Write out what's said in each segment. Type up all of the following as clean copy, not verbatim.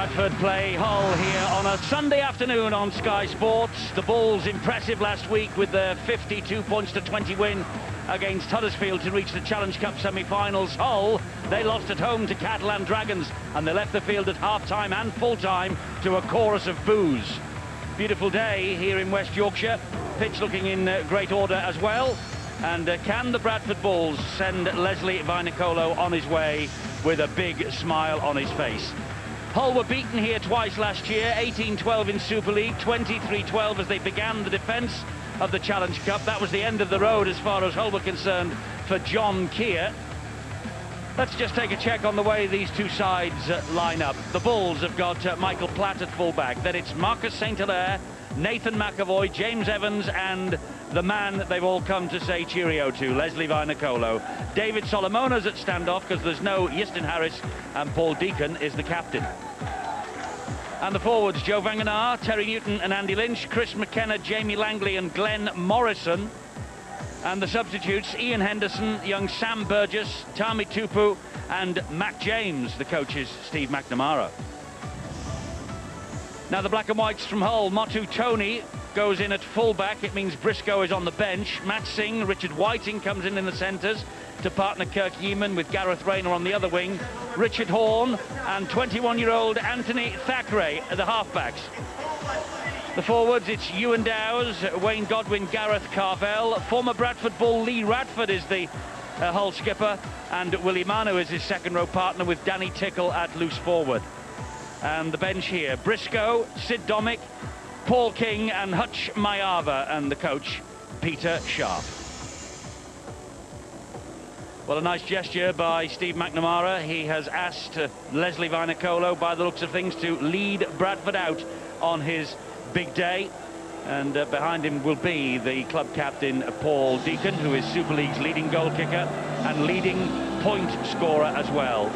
Bradford play Hull here on a Sunday afternoon on Sky Sports. The Bulls impressive last week with their 52 points to 20 win against Huddersfield to reach the Challenge Cup semi-finals. Hull, they lost at home to Catalan Dragons, and they left the field at half-time and full-time to a chorus of boos. Beautiful day here in West Yorkshire. Pitch looking in great order as well. And can the Bradford Bulls send Leslie Vainicolo on his way with a big smile on his face? Hull were beaten here twice last year, 18-12 in Super League, 23-12 as they began the defence of the Challenge Cup. That was the end of the road as far as Hull were concerned for John Keir. Let's just take a check on the way these two sides line up. The Bulls have got Michael Platt at fullback. Then it's Marcus St-Hilaire, Nathan McAvoy, James Evans, and the man they've all come to say cheerio to, Leslie Vainicolo. David Solomona's at standoff because there's no Easton Harris, and Paul Deacon is the captain. And the forwards, Joe Vangenaar, Terry Newton and Andy Lynch, Chris McKenna, Jamie Langley and Glenn Morrison. And the substitutes, Ian Henderson, young Sam Burgess, Tame Tupou and Matt James, the coaches, Steve McNamara. Now the black and whites from Hull, Motu Tony goes in at fullback. It means Briscoe is on the bench. Matt Singh, Richard Whiting comes in the centres to partner Kirk Yeaman with Gareth Rayner on the other wing. Richard Horne and 21-year-old Anthony Thackeray are the halfbacks. The forwards, it's Ewan Dowes, Wayne Godwin, Gareth Carvell. Former Bradford Bull Lee Radford is the Hull skipper, and Willie Manu is his second row partner with Danny Tickle at loose forward. And the bench here, Briscoe, Sid Domick, Paul King and Hutch Mayava, and the coach, Peter Sharp. Well, a nice gesture by Steve McNamara. He has asked Leslie Vainicolo, by the looks of things, to lead Bradford out on his big day. And behind him will be the club captain, Paul Deacon, who is Super League's leading goal kicker and leading point scorer as well.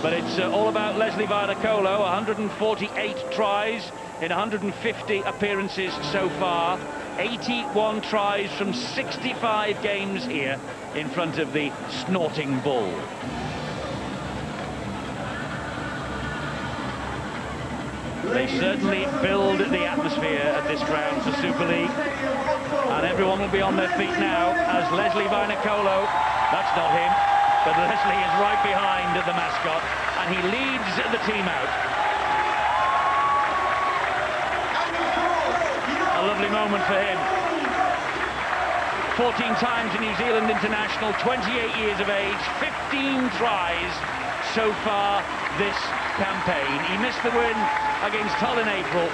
But it's all about Leslie Vainicolo, 148 tries in 150 appearances so far, 81 tries from 65 games here in front of the snorting Bull. They certainly build the atmosphere at this ground for Super League, and everyone will be on their feet now as Leslie Vainicolo, that's not him, but Leslie is right behind the mascot, and he leads the team out. A lovely moment for him. 14 times a New Zealand international, 28 years of age, 15 tries so far this campaign. He missed the win against Hull in April.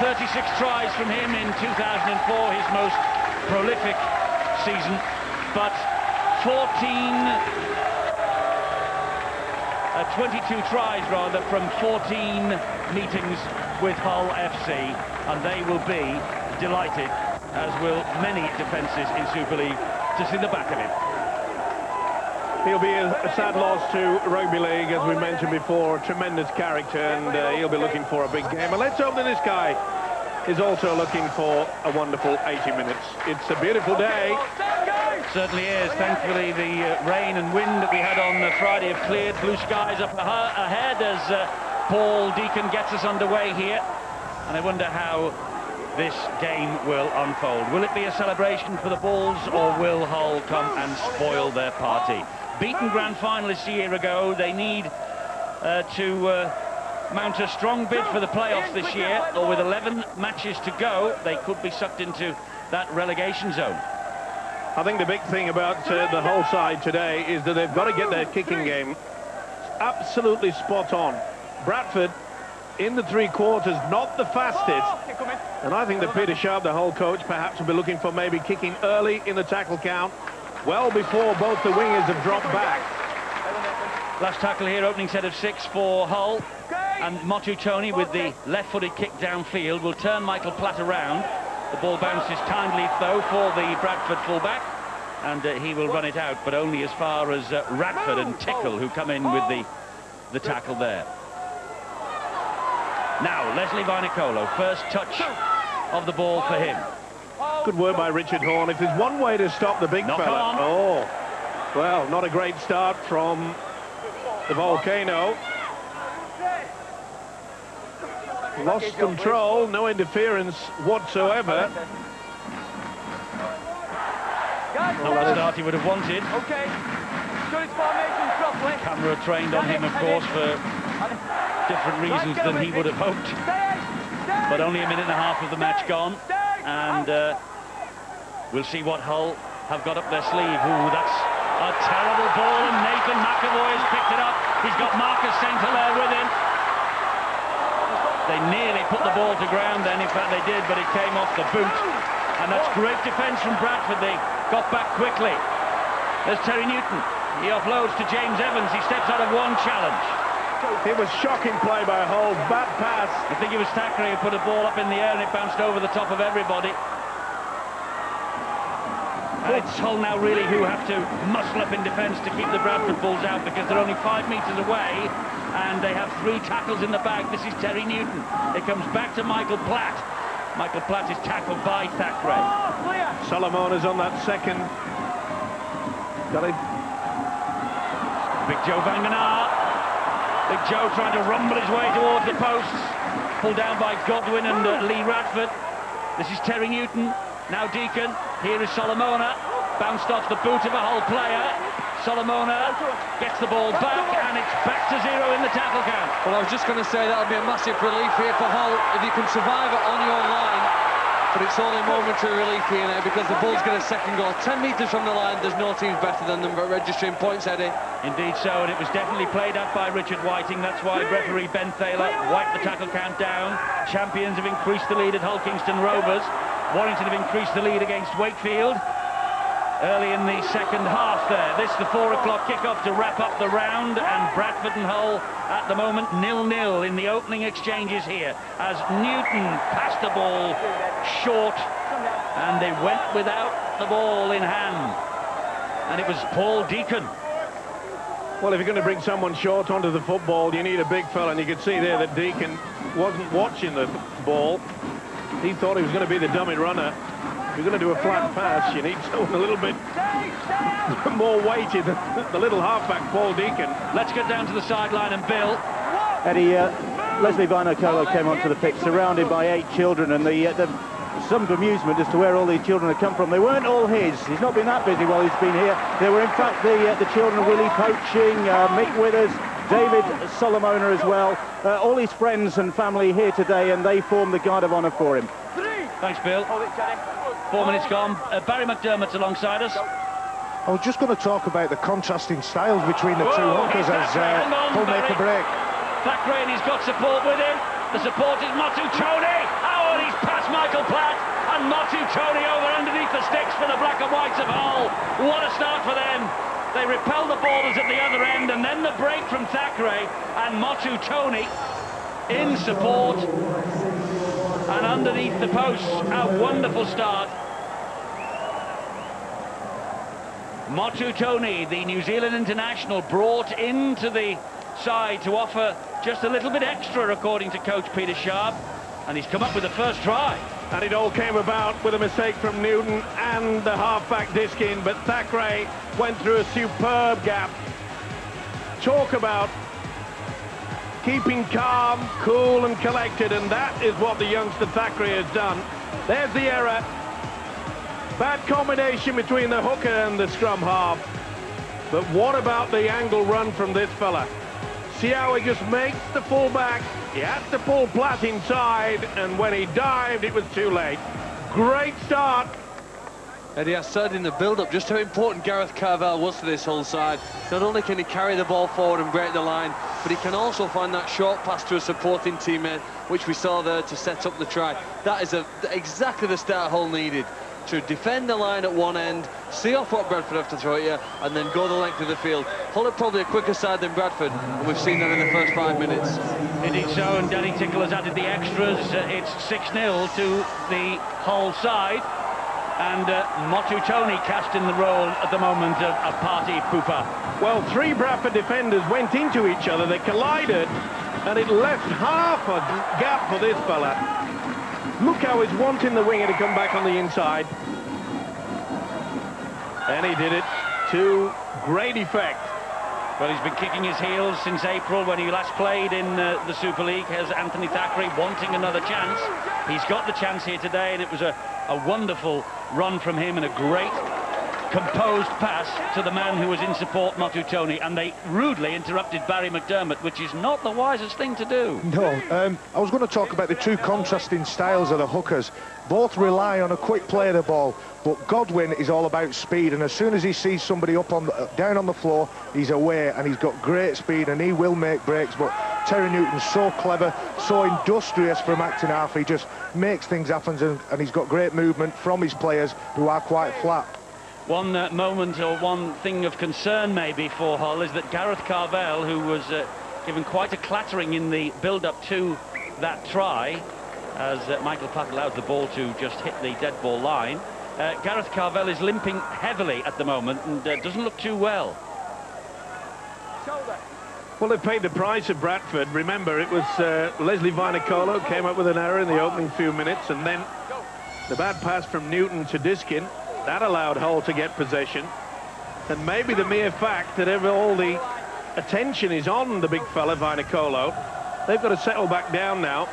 36 tries from him in 2004, his most prolific season, but 22 tries rather from 14 meetings with Hull FC, and they will be delighted, as will many defences in Super League, to see the back of him. He'll be a sad loss to Rugby League, as we mentioned before. Tremendous character, and he'll be looking for a big game. And let's hope that this guy is also looking for a wonderful 80 minutes. It's a beautiful day. Certainly is. Thankfully, the rain and wind that we had on Friday have cleared. Blue skies up ahead as Paul Deacon gets us underway here. And I wonder how this game will unfold. Will it be a celebration for the Bulls, or will Hull come and spoil their party? Beaten grand finalists a year ago, they need to mount a strong bid for the playoffs this year, or with 11 matches to go, they could be sucked into that relegation zone. I think the big thing about the Hull side today is that they've got to get their kicking game absolutely spot on. Bradford, in the three quarters, not the fastest, and I think that Peter Sharp, the Hull coach, perhaps will be looking for maybe kicking early in the tackle count, well before both the wingers have dropped back. Last tackle here, opening set of 6 for Hull, and Motu Tony with the left-footed kick downfield will turn Michael Platt around. The ball bounces kindly though for the Bradford fullback, and he will run it out, but only as far as Radford and Tickle, who come in with the tackle there. Now, Leslie Vainicolo, first touch of the ball for him. Good work by Richard Horne. If there's one way to stop the big fella... Oh, well, not a great start from the Volcano. lost control, no interference whatsoever. Not the start he would have wanted. Okay. Good formation properly. Camera trained on him, of course, for different reasons than he would have hoped. But only a minute and a half of the match gone, and we'll see what Hull have got up their sleeve. Ooh, that's a terrible ball, and Nathan McAvoy has picked it up. He's got Marcus St. Hilaire with him. They nearly put the ball to ground then, in fact they did, but it came off the boot. And that's great defence from Bradford. They got back quickly. There's Terry Newton. He offloads to James Evans. He steps out of one challenge. It was shocking play by Hull. Bad pass. I think it was Thackeray who put a ball up in the air and it bounced over the top of everybody. And it's Hull now really who have to muscle up in defence to keep the Bradford Bulls out, because they're only 5 metres away and they have 3 tackles in the bag. This is Terry Newton. It comes back to Michael Platt. Michael Platt is tackled by Thackeray. Solomon is on that second. Got it. Big Joe Van Genaar. Big Joe trying to rumble his way towards the posts. Pulled down by Godwin and Lee Radford. This is Terry Newton. Now Deacon. Here is Solomona. Bounced off the boot of a Hull player. Solomona gets the ball back, and it's back to 0 in the tackle count. Well, I was just going to say that'll be a massive relief here for Hull if you can survive it on your line. But it's only momentary relief here now, because the Bulls get a second goal. 10 metres from the line, there's no teams better than them at registering points, Eddie. Indeed so, and it was definitely played up by Richard Whiting. That's why referee Ben Thaler wiped the tackle count down. Champions have increased the lead at Hull Kingston Rovers. Warrington have increased the lead against Wakefield early in the second half there. This the 4 o'clock kickoff to wrap up the round, and Bradford and Hull at the moment 0-0 in the opening exchanges here, as Newton passed the ball short and they went without the ball in hand, and it was Paul Deacon. Well, if you're going to bring someone short onto the football, you need a big fella, and you could see there that Deacon wasn't watching the ball. He thought he was going to be the dummy runner. If you're going to do a flat pass, you need someone a little bit more weighty than the little halfback Paul Deacon. Let's get down to the sideline and Bill. Eddie, Leslie Vinocolo came onto the pitch surrounded by 8 children, and some bemusement as to where all these children had come from. They weren't all his. He's not been that busy while he's been here. They were in fact the children of Willie Poaching, Mick Withers, David Solomona as well. All his friends and family here today, and they form the guard of honour for him. Thanks, Bill. 4 minutes gone. Barry McDermott's alongside us. I was just going to talk about the contrasting styles between the two hookers as Hull make a break. Thackeray, and he's got support with him. The support is Motu Tony. Oh, and he's past Michael Platt, and Motu Tony over underneath the sticks for the black and whites of Hull. What a start for them. They repel the ballers at the other end, and then the break from Thackeray, and Motu Tony in support and underneath the posts. A wonderful start. Motu Tony, the New Zealand international, brought into the side to offer just a little bit extra, according to coach Peter Sharp, and he's come up with the first try. And it all came about with a mistake from Newton and the halfback disc in, but Thackeray went through a superb gap. Talk about keeping calm, cool and collected, and that is what the youngster Thackeray has done. There's the error. Bad combination between the hooker and the scrum half. But what about the angle run from this fella? See how he just makes the fullback. He had to pull Platt inside, and when he dived, it was too late. Great start. Eddie, I said in the build-up just how important Gareth Carvel was to this Hull side. Not only can he carry the ball forward and break the line, but he can also find that short pass to a supporting teammate, which we saw there to set up the try. That is exactly the start Hull needed, to defend the line at one end, see off what Bradford have to throw at you, and then go the length of the field. Hull are probably a quicker side than Bradford, and we've seen that in the first 5 minutes. Indeed so, and Danny Tickle has added the extras. It's 6-0 to the Hull side. And Motu Tony cast in the role at the moment of Party Pooper. Well, 3 Bradford defenders went into each other, they collided, and it left half a gap for this fella. Look how he's wanting the winger to come back on the inside. And he did it to great effect. Well, he's been kicking his heels since April when he last played in the Super League as Anthony Thackeray, wanting another chance. He's got the chance here today, and it was a wonderful run from him and a great composed pass to the man who was in support, Motu Tony, and they rudely interrupted Barry McDermott, which is not the wisest thing to do. No, I was going to talk about the two contrasting styles of the hookers. Both rely on a quick play of the ball, but Godwin is all about speed, and as soon as he sees somebody up on down on the floor, he's away, and he's got great speed, and he will make breaks. But Terry Newton's so clever, so industrious from acting half. He just makes things happen, and he's got great movement from his players who are quite flat. One moment or one thing of concern maybe for Hull is that Gareth Carvell, who was given quite a clattering in the build-up to that try, as Michael Platt allows the ball to just hit the dead ball line. Gareth Carvell is limping heavily at the moment and doesn't look too well. Well, they've paid the price of Bradford. Remember, it was Leslie Vainicolo came up with an error in the opening few minutes, and then the bad pass from Newton to Diskin. That allowed Hull to get possession. And maybe the mere fact that all the attention is on the big fella, Vainicolo, they've got to settle back down now.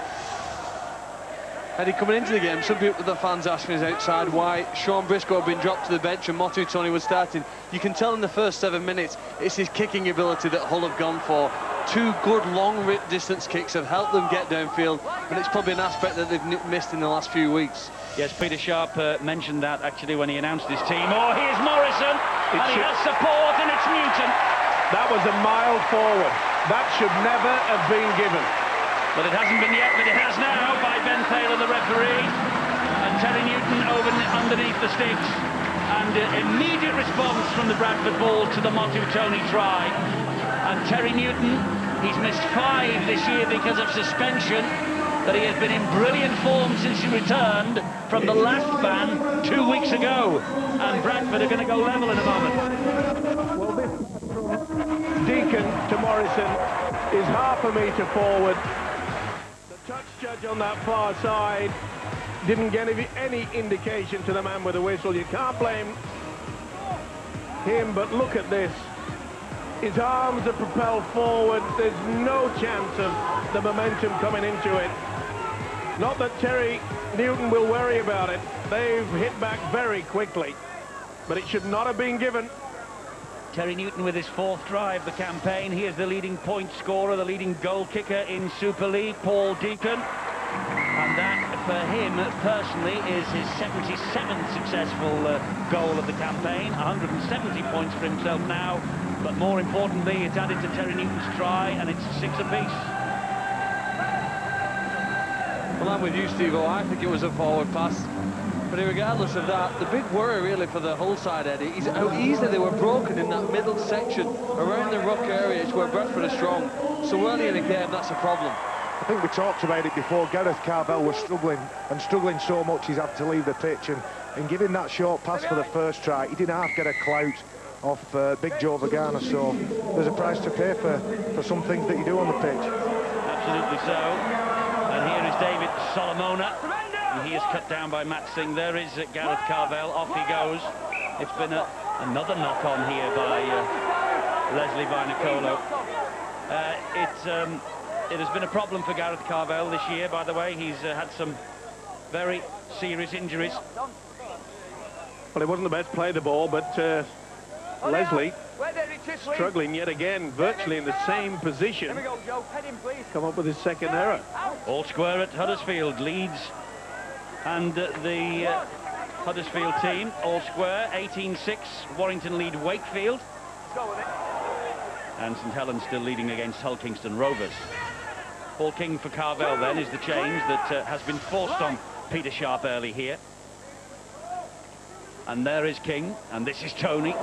Eddie, coming into the game, some people, the fans asking us outside why Sean Briscoe had been dropped to the bench and Motu Tony was starting. You can tell in the first 7 minutes, it's his kicking ability that Hull have gone for. Two good long distance kicks have helped them get downfield, but it's probably an aspect that they've missed in the last few weeks. Yes, Peter Sharp mentioned that actually when he announced his team. Oh, here's Morrison, and he has support, and it's Newton. That was a mile forward. That should never have been given. But it hasn't been yet, but it has now by Ben Taylor, the referee. And Terry Newton over underneath the sticks. And immediate response from the Bradford ball to the Motu Tony try. And Terry Newton, he's missed 5 this year because of suspension. But he has been in brilliant form since he returned from the last ban 2 weeks ago. And Bradford are going to go level in a moment. Well, this from Deacon to Morrison is half a metre forward. The touch judge on that far side didn't get any indication to the man with the whistle. You can't blame him, but look at this. His arms are propelled forward. There's no chance of the momentum coming into it. Not that Terry Newton will worry about it. They've hit back very quickly, but it should not have been given. Terry Newton with his 4th try of the campaign. He is the leading point scorer, the leading goal kicker in Super League, Paul Deacon. And that, for him personally, is his 77th successful goal of the campaign. 170 points for himself now. But more importantly, it's added to Terry Newton's try, and it's 6 apiece. Well, I'm with you, Steve-O. I think it was a forward pass. But regardless of that, the big worry really for the Hull side, Eddie, is how easily they were broken in that middle section around the ruck areas where Bradford are strong. So early in the game, that's a problem. I think we talked about it before. Gareth Carvell was struggling so much he's had to leave the pitch, and giving that short pass for the first try, he didn't half get a clout off Big Joe Vagana, so there's a price to pay for some things that you do on the pitch. Absolutely so. And here is David Solomona, and he is cut down by Matt Singh. There is Gareth Carvell, off he goes. It's been another knock-on here by Leslie Vainicolo. It has been a problem for Gareth Carvell this year, by the way. He's had some very serious injuries. Well, he wasn't the best play the ball, but Leslie struggling yet again, virtually in the same position. Come up with his 2nd error. All square at Huddersfield. Leeds and the Huddersfield team, all square. 18-6, Warrington lead Wakefield. And St Helens still leading against Hull Kingston Rovers. Paul King for Carvell then is the change that has been forced on Peter Sharp early here. And there is King, and this is Tony.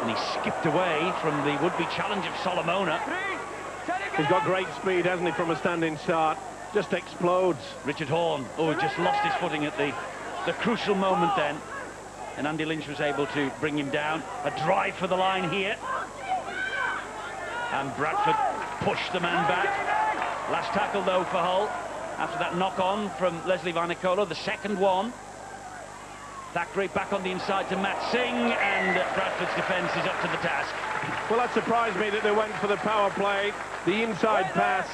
And he skipped away from the would-be challenge of Solomona. He's got great speed, hasn't he, from a standing start. Just explodes. Richard Horne, oh, just lost his footing at the crucial moment then. And Andy Lynch was able to bring him down. A drive for the line here. And Bradford pushed the man back. Last tackle, though, for Hull. After that knock-on from Leslie Vainicolo, the 2nd one. Thackeray back on the inside to Matt Singh, and Bradford's defence is up to the task. Well, that surprised me that they went for the power play, the inside pass,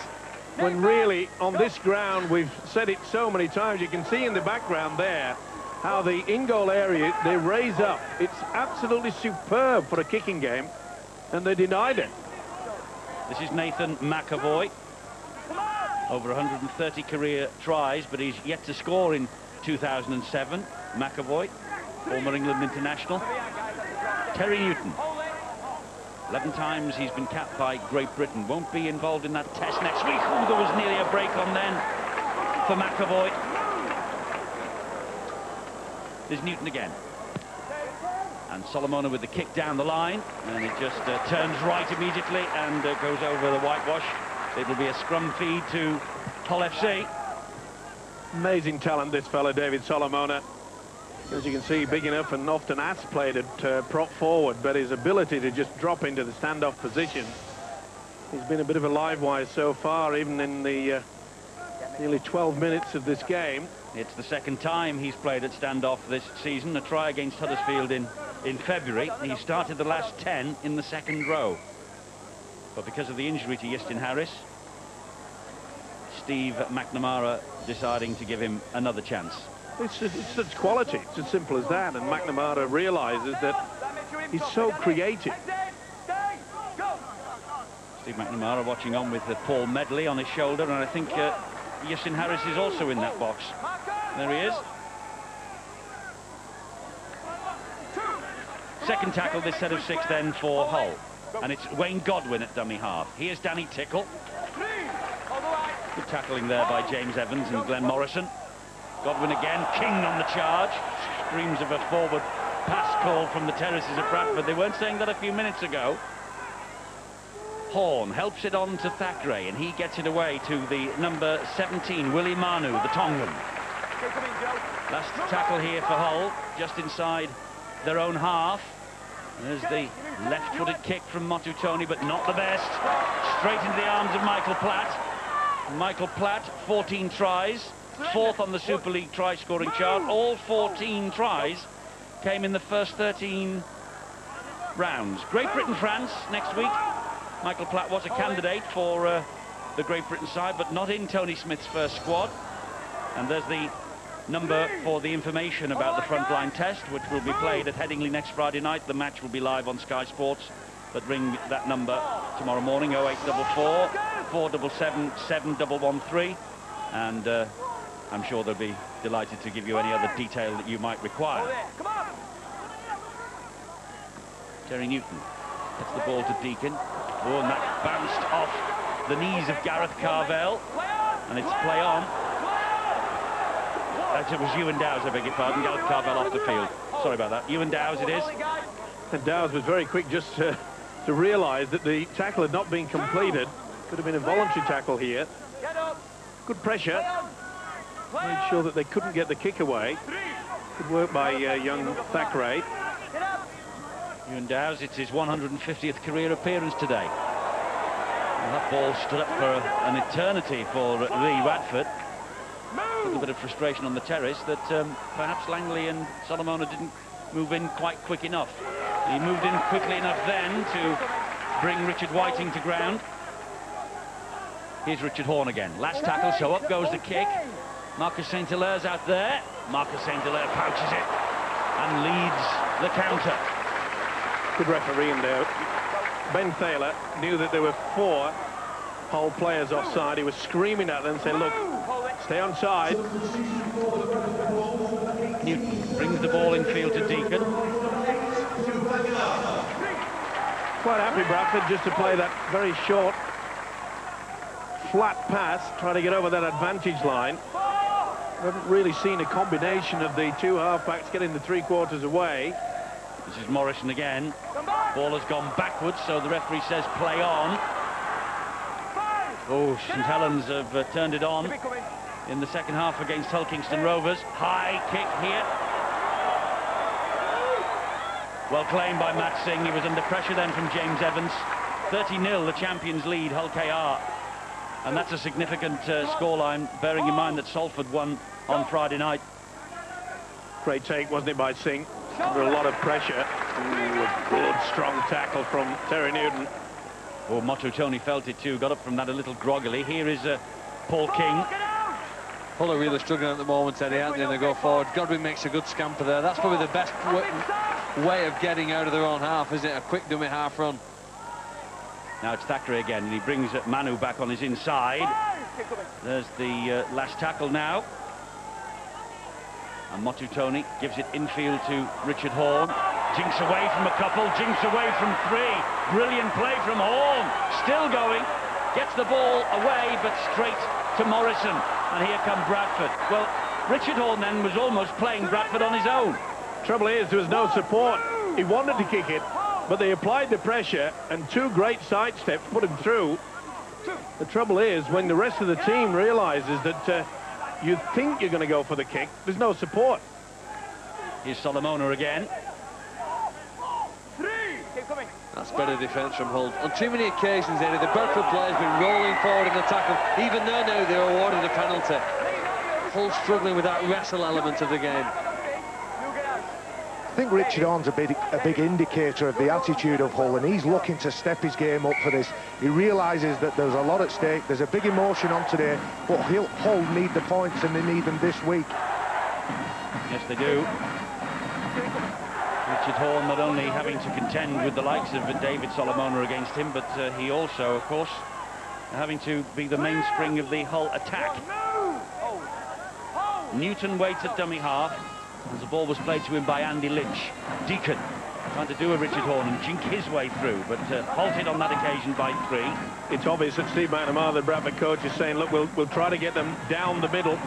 when really on this ground, we've said it so many times, you can see in the background there how the in-goal area, they raise up. It's absolutely superb for a kicking game, and they denied it. This is Nathan McAvoy. Over 130 career tries, but he's yet to score in 2007. McAvoy, former England international. Terry Newton. 11 times he's been capped by Great Britain. Won't be involved in that test next week. Ooh, there was nearly a break on then for McAvoy. There's Newton again. And Solomona with the kick down the line. And it just turns right immediately and goes over the whitewash. It will be a scrum feed to Hull FC. Amazing talent, this fella, David Solomona. As you can see, big enough and often has played at prop forward, but his ability to just drop into the standoff position, he's been a bit of a live wire so far, even in the nearly 12 minutes of this game. It's the second time he's played at standoff this season, a try against Huddersfield in February. He started the last 10 in the second row. But because of the injury to Justin Harris, Steve McNamara deciding to give him another chance. It's such quality, it's as simple as that, and McNamara realises that he's so creative. Steve McNamara watching on with Paul Medley on his shoulder, and I think Justin Harris is also in that box. There he is. Second tackle this set of 6 then for Hull, and it's Wayne Godwin at dummy half. Here's Danny Tickle. Good tackling there by James Evans and Glenn Morrison. Godwin again, king on the charge. Screams of a forward pass call from the terraces of Bradford. They weren't saying that a few minutes ago. Horn helps it on to Thackeray, and he gets it away to the number 17, Willie Manu, the Tongan. Last tackle here for Hull, just inside their own half. There's the left-footed kick from Motutoni, but not the best. Straight into the arms of Michael Platt. Michael Platt, 14 tries, 4th on the Super League try-scoring chart. All 14 tries came in the first 13 rounds. Great Britain-France next week. Michael Platt was a candidate for the Great Britain side, but not in Tony Smith's first squad. And there's the number for the information about the frontline test, which will be played at Headingley next Friday night. The match will be live on Sky Sports, but ring that number tomorrow morning, 0844 477 7113, and I'm sure they'll be delighted to give you any other detail that you might require. Terry Newton gets the ball to Deacon. Oh, and that bounced off the knees of Gareth Carvell, and it's play on. It was Ewan Dowes, I beg your pardon. Gareth Carvell off the field. Sorry about that. Ewan Dowes it is. And Dowes was very quick just to realise that the tackle had not been completed. Could have been a voluntary tackle here. Good pressure. Made sure that they couldn't get the kick away. Good work by young Thackeray. Ewan Dowes, it's his 150th career appearance today. Well, that ball stood up for an eternity for Lee Radford. A little bit of frustration on the terrace that perhaps Langley and Solomona didn't move in quite quick enough. He moved in quickly enough then to bring Richard Whiting to ground. Here's Richard Horn again. Last tackle, so up goes the kick. Marcus St. Hilaire's out there. Marcus St. Hilaire pouches it and leads the counter. Good refereeing there. Ben Thaler knew that there were 4 Hull players offside. He was screaming at them, saying, look, stay on side. Newton brings the ball in field to Deacon. Quite happy, Bradford, just to play that very short, flat pass, trying to get over that advantage line. I haven't really seen a combination of the 2 halfbacks getting the 3/4 away. This is Morrison again. Ball has gone backwards, so the referee says play on. Oh, St Helens have turned it on in the second half against Hull Kingston Rovers. High kick here. Well claimed by Matt Singh. He was under pressure then from James Evans. 30-0, the champions lead, Hull KR. And that's a significant scoreline, bearing in mind that Salford won on Friday night. Great take, wasn't it, by Singh? Under a lot of pressure. Ooh, a good, strong tackle from Terry Newton. Oh, Tony felt it too, got up from that a little groggily. Here is Paul King. Hull are really struggling at the moment, Eddie, aren't they? And they go forward. Godwin makes a good scamper there. That's probably the best way of getting out of their own half, isn't it? A quick dummy half run. Now it's Thackeray again, and he brings Manu back on his inside. There's the last tackle now. And Tony gives it infield to Richard Horne. Jinks away from a couple, jinks away from three. Brilliant play from Horne. Still going. Gets the ball away, but straight to Morrison. And here come Bradford. Well, Richard Horne then was almost playing Bradford on his own. Trouble is, there was no support. He wanted to kick it, but they applied the pressure, and two great sidesteps put him through. The trouble is, when the rest of the team realises that you think you're going to go for the kick, there's no support. Here's Solomona again. That's better defence from Hull. On too many occasions, Eddie, the Bradford player's been rolling forward in the tackle. Even though now they're awarded a penalty. Hull struggling with that wrestle element of the game. I think Richard Horne's a big indicator of the attitude of Hull, and he's looking to step his game up for this. He realises that there's a lot at stake, there's a big emotion on today, but Hull need the points, and they need them this week. Yes, they do. Richard Horne not only having to contend with the likes of David Solomona against him, but he also, of course, having to be the mainspring of the Hull attack. Newton waits at dummy half as the ball was played to him by Andy Lynch. Deacon trying to do a Richard Horne and jink his way through, but halted on that occasion by three. It's obvious that Steve McNamara, the Bradford coach, is saying, look, we'll try to get them down the middle.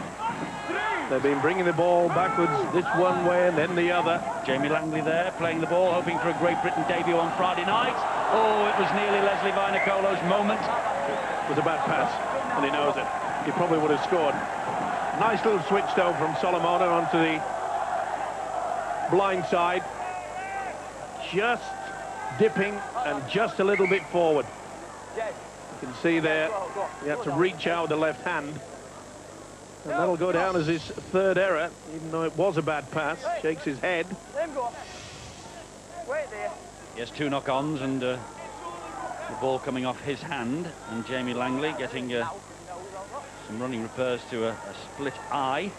They've been bringing the ball backwards this one way and then the other. Jamie Langley there playing the ball, hoping for a Great Britain debut on Friday night. Oh, it was nearly Leslie Vinacolo's moment. It was a bad pass, and he knows it. He probably would have scored. Nice little switch though from Solomona onto the blind side. Just dipping and just a little bit forward. You can see there, he had to reach out with the left hand. And that'll go down as his third error, even though it was a bad pass. Shakes his head. Yes, two knock-ons and the ball coming off his hand, and Jamie Langley getting some running repairs to a split eye.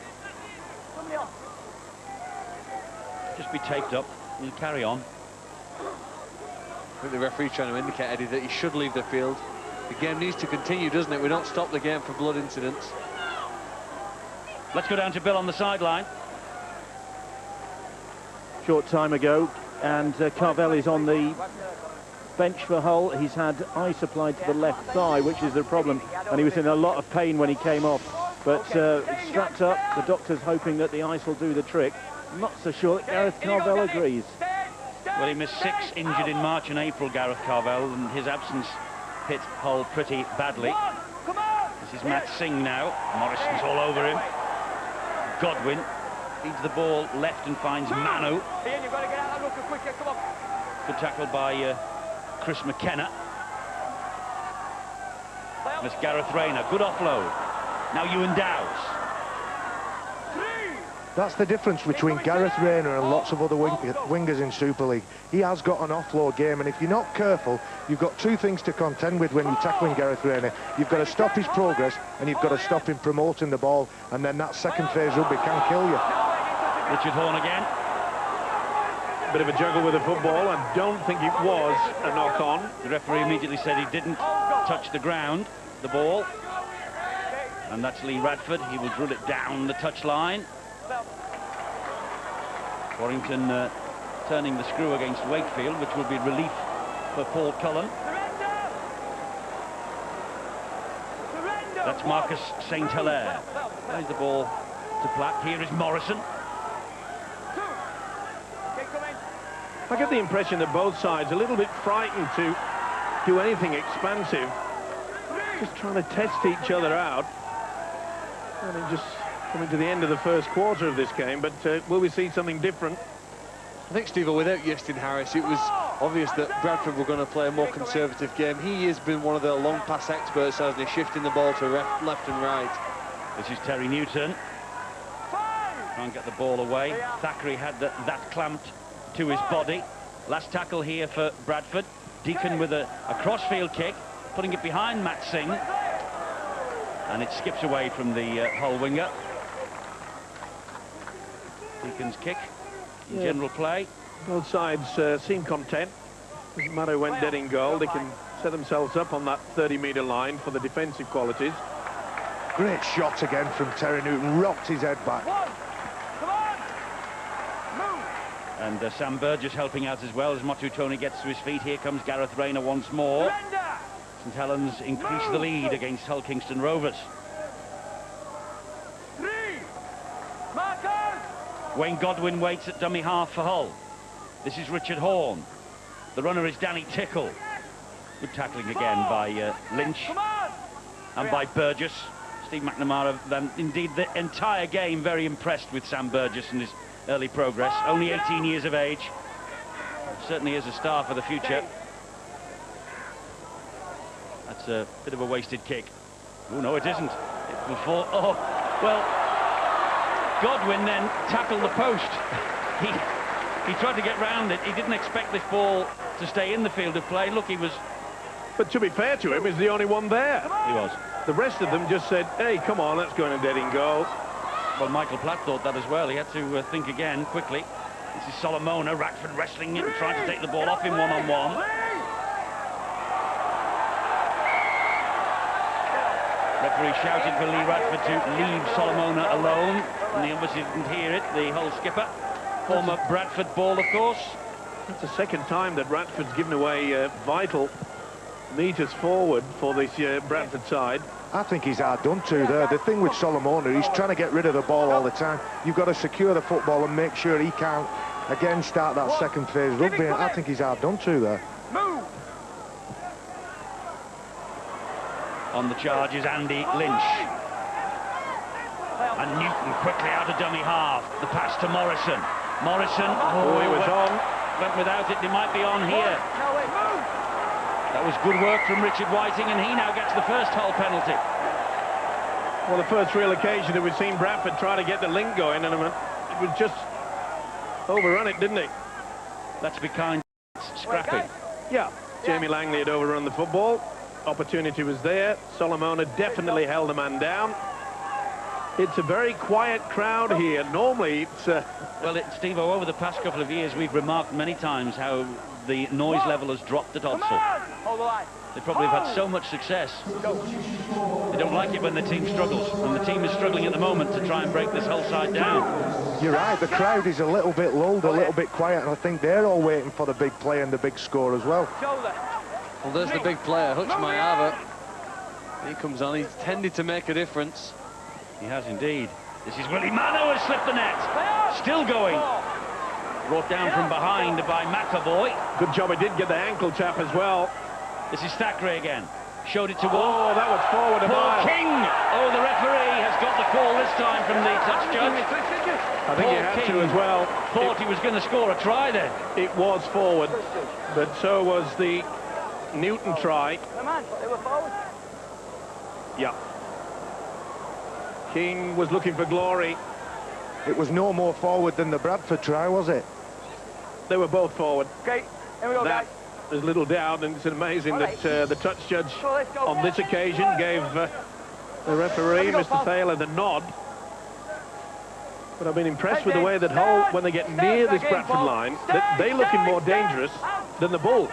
Just be taped up and carry on. I think the referee's trying to indicate, Eddie, that he should leave the field. The game needs to continue, doesn't it? We don't stop the game for blood incidents. Let's go down to Bill on the sideline. Short time ago, and Carvel is on the bench for Hull. He's had ice applied to the left thigh, which is the problem, and he was in a lot of pain when he came off. But strapped up, the doctor's hoping that the ice will do the trick. I'm not so sure that Gareth Carvel agrees. Well, he missed 6 injured in March and April, Gareth Carvel, and his absence hit Hull pretty badly. This is Matt Singh now. Morrison's all over him. Godwin feeds the ball left and finds Manu. Good tackle by Chris McKenna. That's Gareth Rayner. Good offload. Now Ewan Dowes. That's the difference between Gareth Rayner and lots of other wingers in Super League. He has got an offload game, and if you're not careful, you've got two things to contend with when you're tackling Gareth Rayner. You've got to stop his progress, and you've got to stop him promoting the ball, and then that second phase rugby can kill you. Richard Horne again. Bit of a juggle with the football. I don't think it was a knock-on. The referee immediately said he didn't touch the ground, the ball. And that's Lee Radford. He will drill it down the touchline. Warrington turning the screw against Wakefield, which will be relief for Paul Cullen. That's Marcus St. Hilaire. There's the ball to Platt. Here is Morrison. I get the impression that both sides are a little bit frightened to do anything expansive. Just trying to test each other out. And then just coming to the end of the first quarter of this game, but will we see something different? I think, Steve, without Iestyn Harris, it was obvious that Bradford were going to play a more conservative game. He has been one of their long pass experts, hasn't he, shifting the ball to left and right. This is Terry Newton. Can't get the ball away. Thackeray had that clamped to his body. Last tackle here for Bradford. Deacon with a crossfield kick, putting it behind Matt Singh. And it skips away from the Hull winger. Deacon's kick in general play. Both sides seem content. Doesn't matter who went dead in goal. They can set themselves up on that 30-metre line for the defensive qualities. Great shot again from Terry Newton. Rocked his head back. And Sam Burgess helping out as well as Motutoni gets to his feet. Here comes Gareth Rayner once more. St Helens increase the lead against Hull Kingston Rovers. Wayne Godwin waits at dummy half for Hull. This is Richard Horn. The runner is Danny Tickle. Good tackling again by Lynch and by Burgess. Steve McNamara, then indeed the entire game very impressed with Sam Burgess and his early progress. Only 18 years of age. Certainly is a star for the future. That's a bit of a wasted kick. Oh no, it isn't. It will fall. Oh, well, Godwin then tackled the post. He tried to get round it. He didn't expect this ball to stay in the field of play. Look, he was... But to be fair to him, he's the only one there. He was. The rest of them just said, hey, come on, let's go in and dead in goal. Well, Michael Platt thought that as well. He had to think again quickly. This is Solomona, Radford wrestling it and trying to take the ball off him one-on-one. Referee shouted for Lee Radford to leave Solomona alone, and he obviously didn't hear it, the Hull skipper. Former Bradford ball, of course. It's the second time that Radford's given away vital metres forward for this Bradford side. I think he's hard done to there. The thing with Solomona, he's trying to get rid of the ball all the time. You've got to secure the football and make sure he can't, again, start that second phase rugby. I think he's hard done to there. Move. On the charge is Andy Lynch. And Newton quickly out of dummy half. The pass to Morrison. Morrison, he was on. Went without it, he might be on here. That was good work from Richard Whiting, and he now gets the first Hull penalty. Well, the first real occasion that we've seen Bradford try to get the link going, and it was just overrun it, didn't he? Let's be kind, scrappy. Yeah, Jamie Langley had overrun the football. Opportunity was there. Solomona definitely held the man down. It's a very quiet crowd here. Normally, it's... Well, Steve-O, over the past couple of years, we've remarked many times how the noise level has dropped at Odsal. They probably have had so much success. They don't like it when the team struggles, and the team is struggling at the moment to try and break this whole side down. You're right, the crowd is a little bit lulled, a little bit quiet, and I think they're all waiting for the big play and the big score as well. Well, there's the big player, Hutch Mayava. He comes on, he's tended to make a difference. He has indeed. This is Willie Mano has slipped the net. Still going. Brought down from behind by McAvoy. Good job, he did get the ankle tap as well. This is Thackeray again. Showed it to Wolf. Oh, that was forward a Paul mile. King. Oh, the referee has got the call this time from the touch judge. I think he had King to as well. Thought he was going to score a try there. It was forward, but so was the Newton try. Yeah. King was looking for glory. It was no more forward than the Bradford try, was it? They were both forward. Okay, here we go, guys. There's little doubt, and it's amazing that the touch judge on this occasion gave the referee, Mr. Thaler, the nod. But I've been impressed with the way that Hull, when they get near this Bradford line, that they looking more dangerous than the Bulls.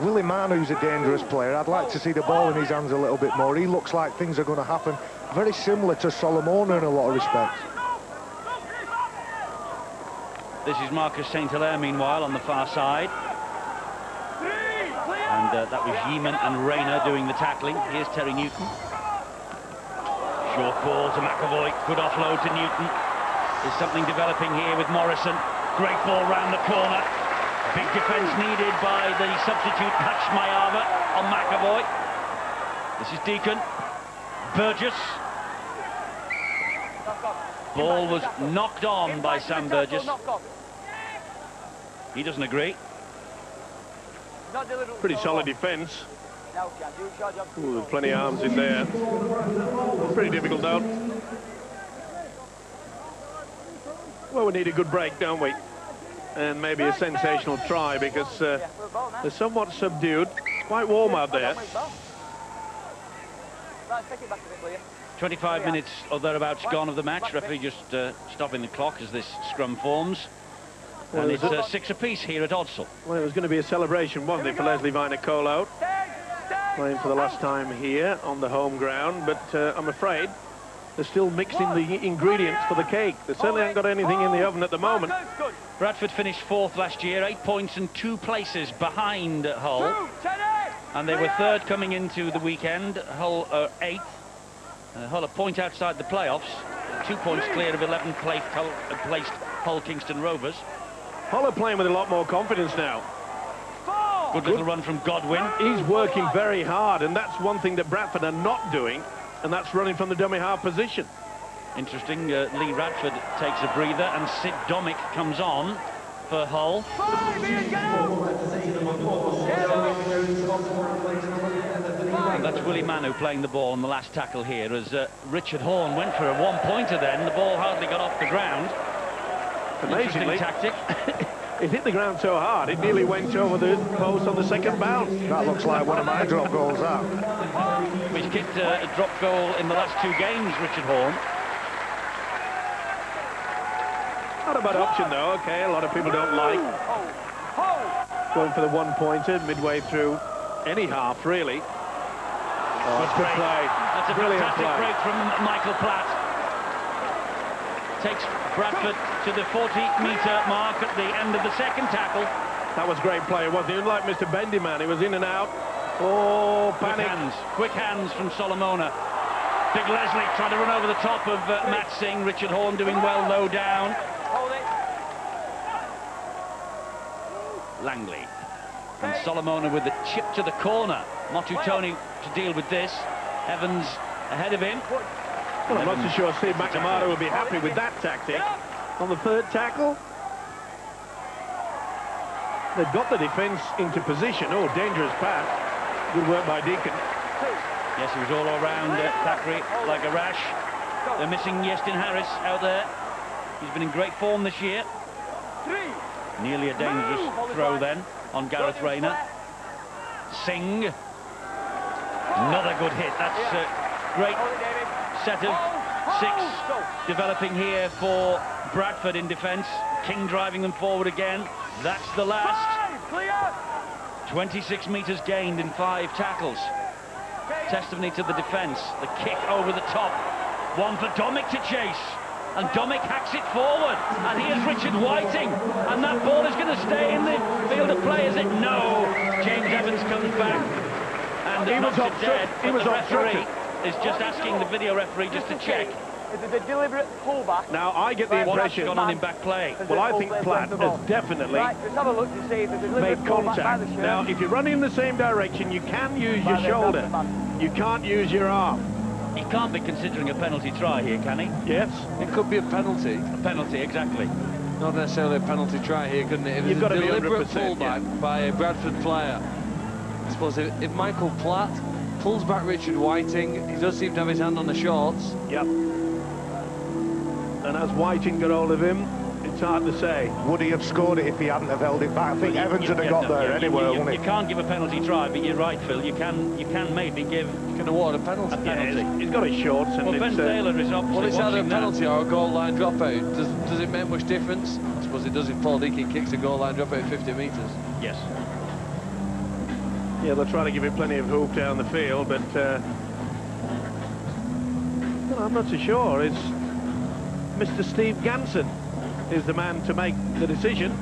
Willie Manu's a dangerous player. I'd like to see the ball in his hands a little bit more. He looks like things are going to happen very similar to Solomona in a lot of respects. This is Marcus St. Hilaire, meanwhile, on the far side. And that was Yeeman and Rayner doing the tackling. Here's Terry Newton. Short ball to McAvoy. Good offload to Newton. There's something developing here with Morrison. Great ball round the corner. Big defence needed by the substitute Hutch Mayava on McAvoy. This is Deacon. Burgess. Ball was knocked on by Sam Burgess. He doesn't agree. Pretty solid defence. Ooh, there's plenty of arms in there. Pretty difficult, though. Well, we need a good break, don't we? And maybe a sensational try, because they're somewhat subdued. It's quite warm out there. 25 minutes or thereabouts gone of the match. Referee just stopping the clock as this scrum forms. Well, and it's 6 apiece here at Odsal. Well, it was going to be a celebration, wasn't it, for Leslie Viner-Colo? Playing for the last time here on the home ground, but I'm afraid they're still mixing the ingredients for the cake. They certainly haven't got anything in the oven at the moment. Bradford finished 4th last year, 8 points and 2 places behind Hull. And they were 3rd coming into the weekend. Hull are 8th. Hull a point outside the playoffs. 2 points clear of 11th placed Hull Kingston Rovers. Hull are playing with a lot more confidence now. Good little run from Godwin. He's working very hard, and that's one thing that Bradford are not doing, and that's running from the dummy half position. Interesting, Lee Radford takes a breather, and Sid Domick comes on for Hull. And that's Willie Manu playing the ball on the last tackle here, as Richard Horne went for a one-pointer then. The ball hardly got off the ground. Amazingly, tactic. It hit the ground so hard, it nearly went over the post on the second bounce. That looks like one of my drop goals, that. He's kicked a drop goal in the last 2 games, Richard Horne. Not a bad option, though. Okay, a lot of people don't like going for the one-pointer midway through any half, really. Oh, that's good play. That's a Brilliant fantastic play. break from Michael Platt. Takes Bradford to the 40-metre mark at the end of the second tackle. That was great play, wasn't it? Unlike Mr. Bendyman, he was in and out. Oh, panic. Quick hands from Solomona. Big Leslie trying to run over the top of Matt Singh. Richard Horne doing well low down. Langley. And Solomona with the chip to the corner. Motu Tony to deal with this. Evans ahead of him. Well, I'm not so sure Steve McNamara will be happy with that tactic. On the 3rd tackle, they've got the defence into position. Oh, dangerous pass. Good work by Deacon. Yes, he was all around Thackeray like a rash. They're missing Yestin Harris out there. He's been in great form this year. Nearly a dangerous throw then on Gareth Rayner. Singh. Not a good hit. That's a great set of 6 developing here for Bradford in defence. King driving them forward again. That's the last. 26 metres gained in 5 tackles. Testimony to the defence. The kick over the top. One for Domick to chase. And Domick hacks it forward. And here's Richard Whiting. And that ball is going to stay in the field of play, is it? No. James Evans comes back. And he was dead. He was the obstructed. referee is just asking the video referee just to check. Is it a deliberate pullback? Now, I get the What's impression... gone on in back play? Well, I think Platt has definitely made contact. Now, if you're running in the same direction, you can use your shoulder. You can't use your arm. He can't be considering a penalty try here, can he? Yes. It could be a penalty. A penalty, exactly. Not necessarily a penalty try here, couldn't it? It was You've got to a be deliberate 100%, pullback by a Bradford player. I suppose if Michael Platt pulls back Richard Whiting, he does seem to have his hand on the shorts. Yep. And as Whiting got hold of him, it's hard to say. Would he have scored it if he hadn't have held it back? I think Evans would have got there anyway, wouldn't You he? can't give a penalty try, but you're right, Phil. You can maybe give Can award a penalty. a penalty. Yeah, he's got his shorts and Well, Ben it's... Taylor is obviously Well, it's either a watching penalty that. or a goal line dropout. Does it make much difference? I suppose it does if Paul Deacon kicks a goal line dropout 50 metres. Yes. Yeah, they'll try to give it plenty of hoop down the field, but... well, I'm not so sure. It's Mr. Steve Ganson is the man to make the decision.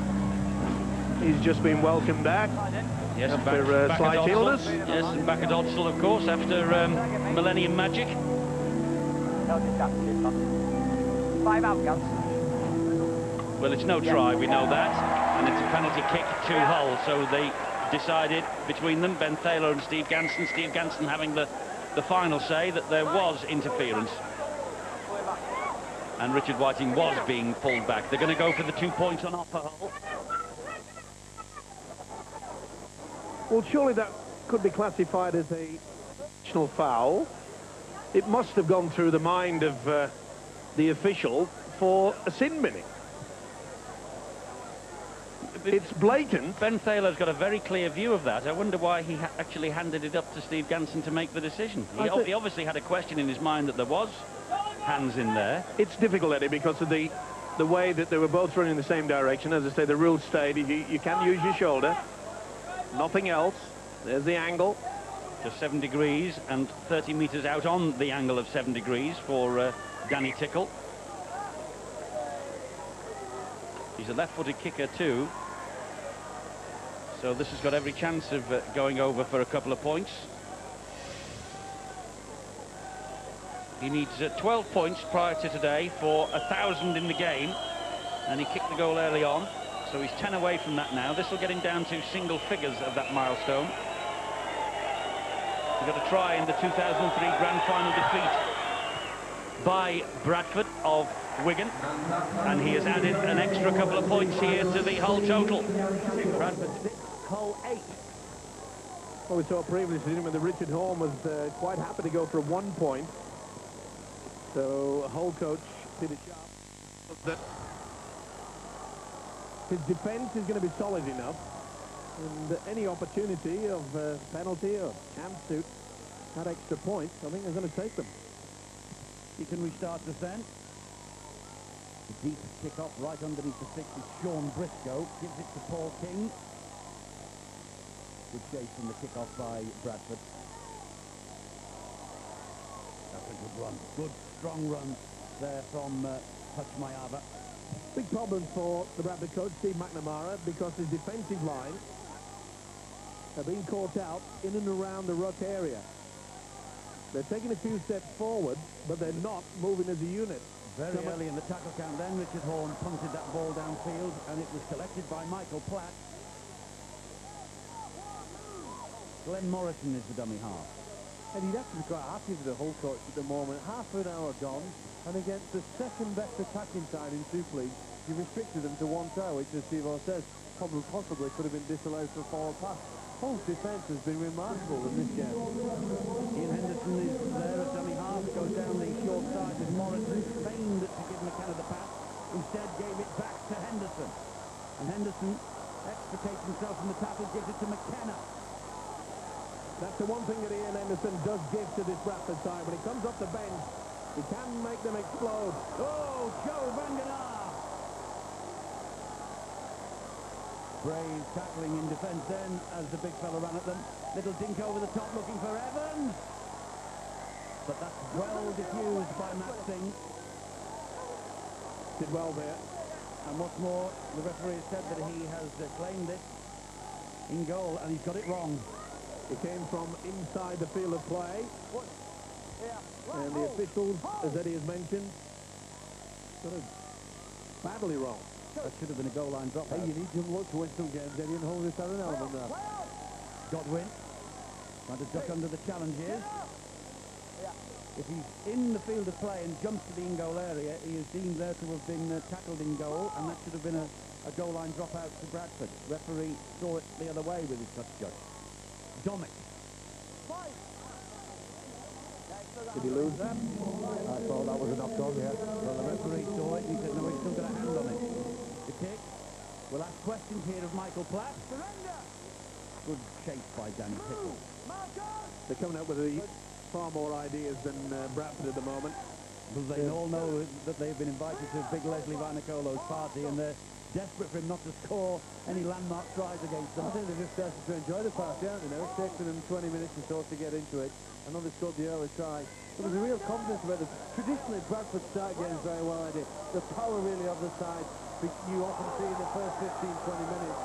He's just been welcomed back. Yes, after back slight at Odsal. illness. Yes, and back at Odsal, of course, after Millennium Magic. 5 out, Gans. Well, it's no try, we know that. And it's a penalty kick to Hull, so they decided between them, Ben Taylor and Steve Ganson. Steve Ganson having the final say that there was interference. And Richard Whiting was being pulled back. They're going to go for the 2 points on offer, Hull. Well, surely that could be classified as a national foul. It must have gone through the mind of the official for a sin binning. It's blatant. Ben Thaler's got a very clear view of that. I wonder why he actually handed it up to Steve Ganson to make the decision. He obviously had a question in his mind that there was hands in there. It's difficult, Eddie, because of the way that they were both running in the same direction. As I say, the rules state you can use your shoulder, nothing else. There's the angle. Just 7 degrees and 30 metres out on the angle of 7 degrees for Danny Tickle. He's a left-footed kicker too. So this has got every chance of going over for a couple of points. He needs 12 points prior to today for 1,000 in the game. And he kicked the goal early on. So he's 10 away from that now. This will get him down to single figures of that milestone. He got a try in the 2003 Grand Final defeat by Bradford of Wigan, and he has added an extra couple of points here to the whole total. Bradford 6, Hull 8. Well, we saw previously when the Richard Horn was quite happy to go for 1 point. So Hull coach Peter Sharp that his defence is going to be solid enough, and any opportunity of penalty or chance to add extra points, I think they're going to take them. He can restart this then. The deep kick-off right underneath the six is Sean Briscoe. Gives it to Paul King. Good chase from the kick-off by Bradford. That's a good run. Good, strong run there from Hutch Mayava. Big problem for the Bradford coach, Steve McNamara, because his defensive line have been caught out in and around the ruck area. They're taking a few steps forward, but they're not moving as a unit. Very early in the tackle count then, Richard Horn punted that ball downfield, and it was collected by Michael Platt. Glenn Morrison is the dummy half. And he'd have to be quite happy with the Hull coach at the moment. Half an hour gone, and against the second best attacking side in Super League, you restricted them to 1 try, which, as Steve says, possibly could have been disallowed for a forward pass. Hull's defence has been remarkable in this game. Ian Henderson is there as dummy half, goes down the short side with Morrison, feigned to give McKenna the pass, instead gave it back to Henderson. And Henderson extricates himself from the tackle, gives it to McKenna. That's the one thing that Ian Henderson does give to this Bradford side. When he comes off the bench, he can make them explode. Oh, Joe Vanganar! Brave tackling in defence then as the big fella ran at them. Little dink over the top looking for Evans. But that's well diffused by Matt Singh. Did well there. And what's more, the referee has said that he has claimed it in goal, and he's got it wrong. It came from inside the field of play. And the officials, as Eddie has mentioned, sort of badly wrong. That should have been a goal line drop. Hey, you need to look to win some games, Eddie, and hold this an element there. Godwin trying to duck under the challenges. If he's in the field of play and jumps to the in-goal area, he is deemed there to have been tackled in goal, and that should have been a goal line dropout to Bradford. Referee saw it the other way with his touch judge. Domic. Did he lose that? I thought that was a knock-on, yeah. Well, the referee saw it. He said, no, he's still got a hand on it. The kick. We'll ask questions here of Michael Platt. Good chase by Danny Tickle. They're coming up with far more ideas than Bradford at the moment. Well, they all know that they've been invited to Big Leslie Vanacolo's party, and they're desperate for him not to score any landmark tries against them. I think they're just desperate to enjoy the party, aren't they? It's taken them 20 minutes or so to get into it. I know they scored the early try. There was a real confidence about them. Traditionally, Bradford start games very well, Eddie. The power really of the side, you often see in the first 15, 20 minutes.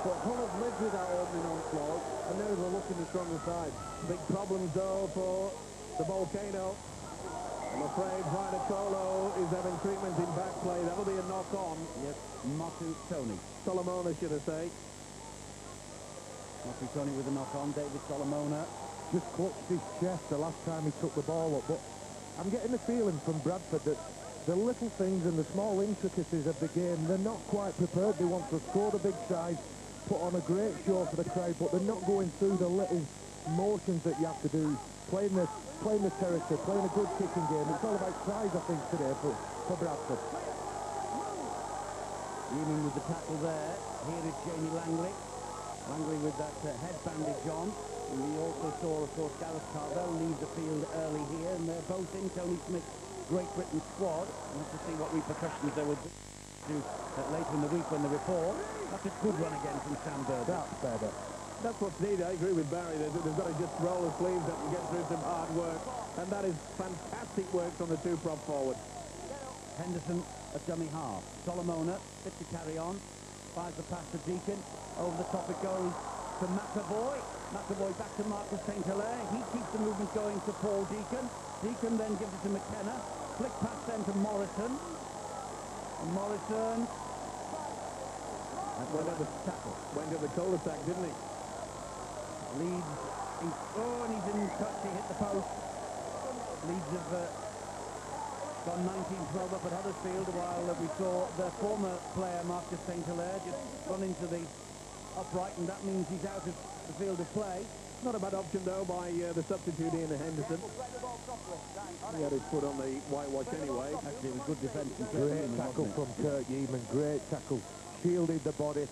But Hull have lived with that opening onslaught, and now they're looking the stronger side. Big problems, though, for the Volcano. I'm afraid Vanacolo is having treatment in back play. That'll be a knock-on. Yes, Motu Tony. Solomona, should I say. Motu Tony with a knock-on. David Solomona. Just clutched his chest the last time he took the ball up. But I'm getting the feeling from Bradford that the little things and the small intricacies of the game, they're not quite prepared. They want to score the big side, put on a great show for the crowd, but they're not going through the little motions that you have to do, playing the territory, playing a good kicking game. It's all about tries, I think, today for Bradford. Ealing with the tackle there. Here is Jamie Langley. Langley with that head bandage on. And we also saw, of course, Gareth Carvell leave the field early here, and they're both in Tony Smith's Great Britain squad. We'll have to see what repercussions there will be later in the week when the report. That's a good run again from Sam Bird. That's better. That's what's needed. I agree with Barry. They've got to just roll the sleeves up and get through some hard work. And that is fantastic work from the two prop forwards. Henderson at dummy half. Solomona fit to carry on. Fires the pass to Deacon. Over the top it goes to McAvoy. McAvoy back to Marcus St. Hilaire. He keeps the movement going to Paul Deacon. Deacon then gives it to McKenna. Flick pass then to Morrison. And Morrison Went up the tackle. Went up the cul-de-sac, didn't he? Leeds. And he's in touch. He hit the post. Leeds have gone 19-12 up at Huddersfield, while we saw their former player, Marcus St. Hilaire, just run into the upright, and that means he's out of the field of play. Not a bad option, though, by the substitute Ian Henderson. He had his foot on the whitewash anyway. Actually, it was good defence. Great tackle from Kurt Yeaman. Great tackle. Shielded the body.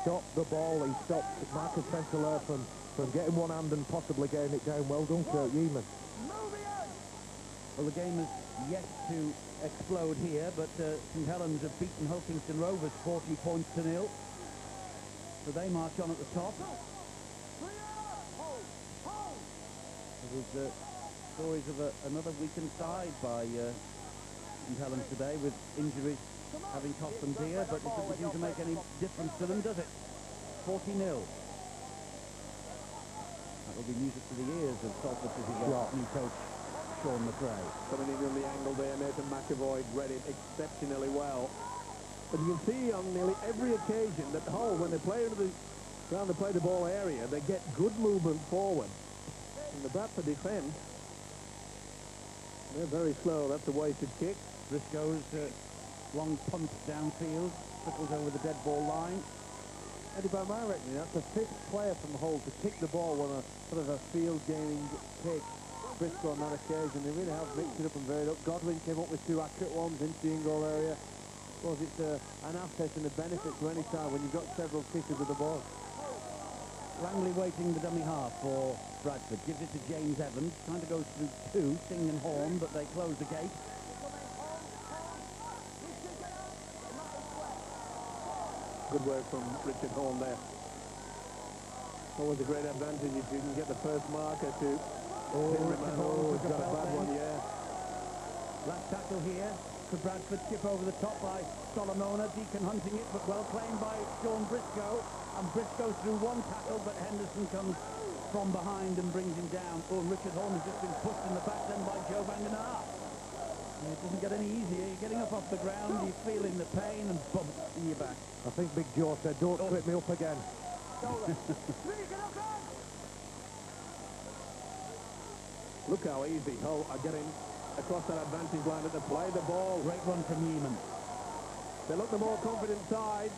Stopped the ball. He stopped Marcus St. Hilaire from getting one hand and possibly getting it down. Well done, Kurt Yeaman. Well, the game has yet to explode here, but St Helens have beaten Hulkingston Rovers 40 points to 0. So they march on at the top. There was stories of another weakened side by St Helens today, with injuries having cost them dear, but it doesn't seem to make any difference to them, does it? 40-0. That will be music to the ears of Salford City new coach Sean McRae. Coming in on the angle there, Nathan McAvoy read it exceptionally well. But you can see on nearly every occasion that Hull, when they play into the around the play the ball area, they get good movement forward. And the Bradford defence, they're very slow. That's a wasted kick. Briscoe's long punt downfield, trickles over the dead ball line. Eddie, by my reckoning, that's the 5th player from Hull to kick the ball on a sort of a field-gaining kick. Briscoe on that occasion. They really have mixed it up and varied up. Godwin came up with 2 accurate ones into the in-goal area. I suppose it's an asset and a benefit to any side when you've got several kickers with the ball. Langley waiting the dummy half for Bradford. Gives it to James Evans. Trying to go through 2, Sing and Horn, but they close the gate. Good work from Richard Horn there. Always a great advantage if you can get the first marker to... Richard Horn he's got a bad one, yeah. Last tackle here to Bradford. Chip over the top by Solomona. Deacon hunting it, but well claimed by Sean Briscoe. And Briscoe through 1 tackle, but Henderson comes from behind and brings him down. Oh, Richard Horn has just been pushed in the back then by Joe Van den Aar. It doesn't get any easier. You're getting up off the ground, you're feeling the pain, and bump in your back. I think Big Joe said, don't trip me up again. Look how easy Hull are getting across that advantage line at the play the ball. Great run from Yeaman. They look the more confident side,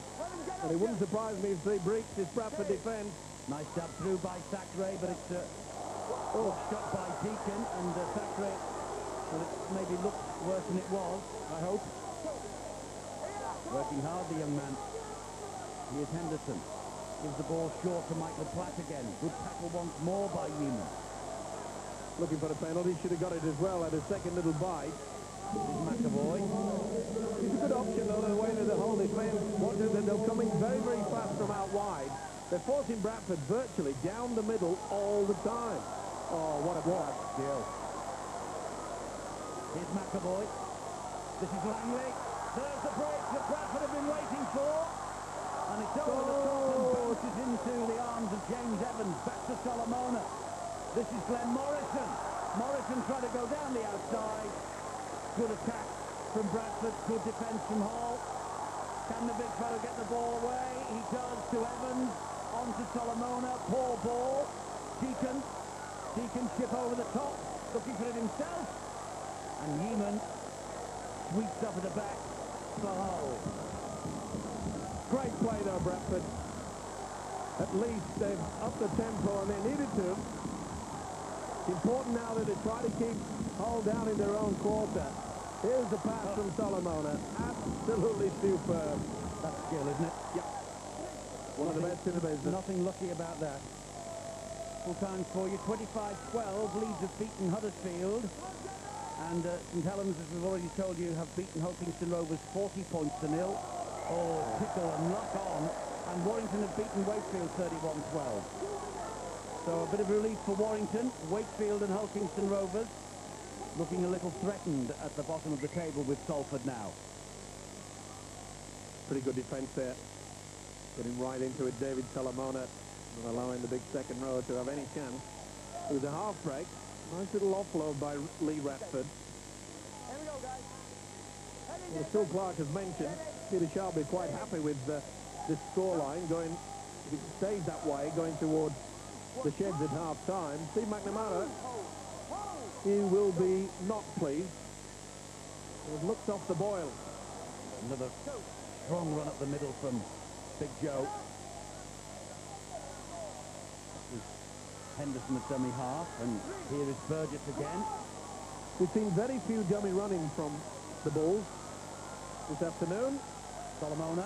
and it wouldn't surprise me if they breach this Bradford defence. Nice jab through by Thackeray, but it's shot by Deacon, and Thackeray, well, it maybe looked worse than it was, I hope. Working hard, the young man. Here's Henderson. Gives the ball short to Michael Platt again. Good tackle once more by Yeaman. Looking for a penalty, should have got it as well, had a second little bite. This is McAvoy. It's a good option, though, the way that the whole defence wanted that they're coming very, very fast from out wide. They're forcing Bradford virtually down the middle all the time. Oh, what a skill. Here's McAvoy. This is Langley. There's the break that Bradford have been waiting for. And it's over the top and bounces into the arms of James Evans. Back to Solomona. This is Glenn Morrison. Morrison trying to go down the outside. Good attack from Bradford. Good defence from Hall. Can the big fellow get the ball away? He does to Evans. On to Solomona. Poor ball. Deacon chip over the top. Looking for it himself. And Yeaman sweeps up at the back for Hull. Great play, though, Bradford. At least they've upped the tempo and they needed to. It's important now that they try to keep Hull down in their own quarter. Here's the pass from Solomona. Absolutely superb. That's skill, isn't it? Yeah. One of the best in the business. Nothing lucky about that. Full times for you. 25-12. Leeds have beaten Huddersfield. And St Helens, as we've already told you, have beaten Hulkingston Rovers 40 points to 0. Oh, tickle and lock on. And Warrington have beaten Wakefield 31-12. So a bit of relief for Warrington. Wakefield and Hulkingston Rovers looking a little threatened at the bottom of the table with Salford now. Pretty good defence there. Getting right into it, David Solomona, not allowing the big second row to have any chance. It was a half break. Nice little offload by Lee Bradford. Here we go, guys. Well, as Phil Clark has mentioned, Peter Sharp will be quite happy with this scoreline going, if it stays that way, going towards the sheds at half-time. Steve McNamara, he will be not pleased. It looks off the boil. Another strong run up the middle from Big Joe. Henderson at dummy half, and here is Burgess again. We've seen very few dummy running from the Bulls this afternoon. Solomona,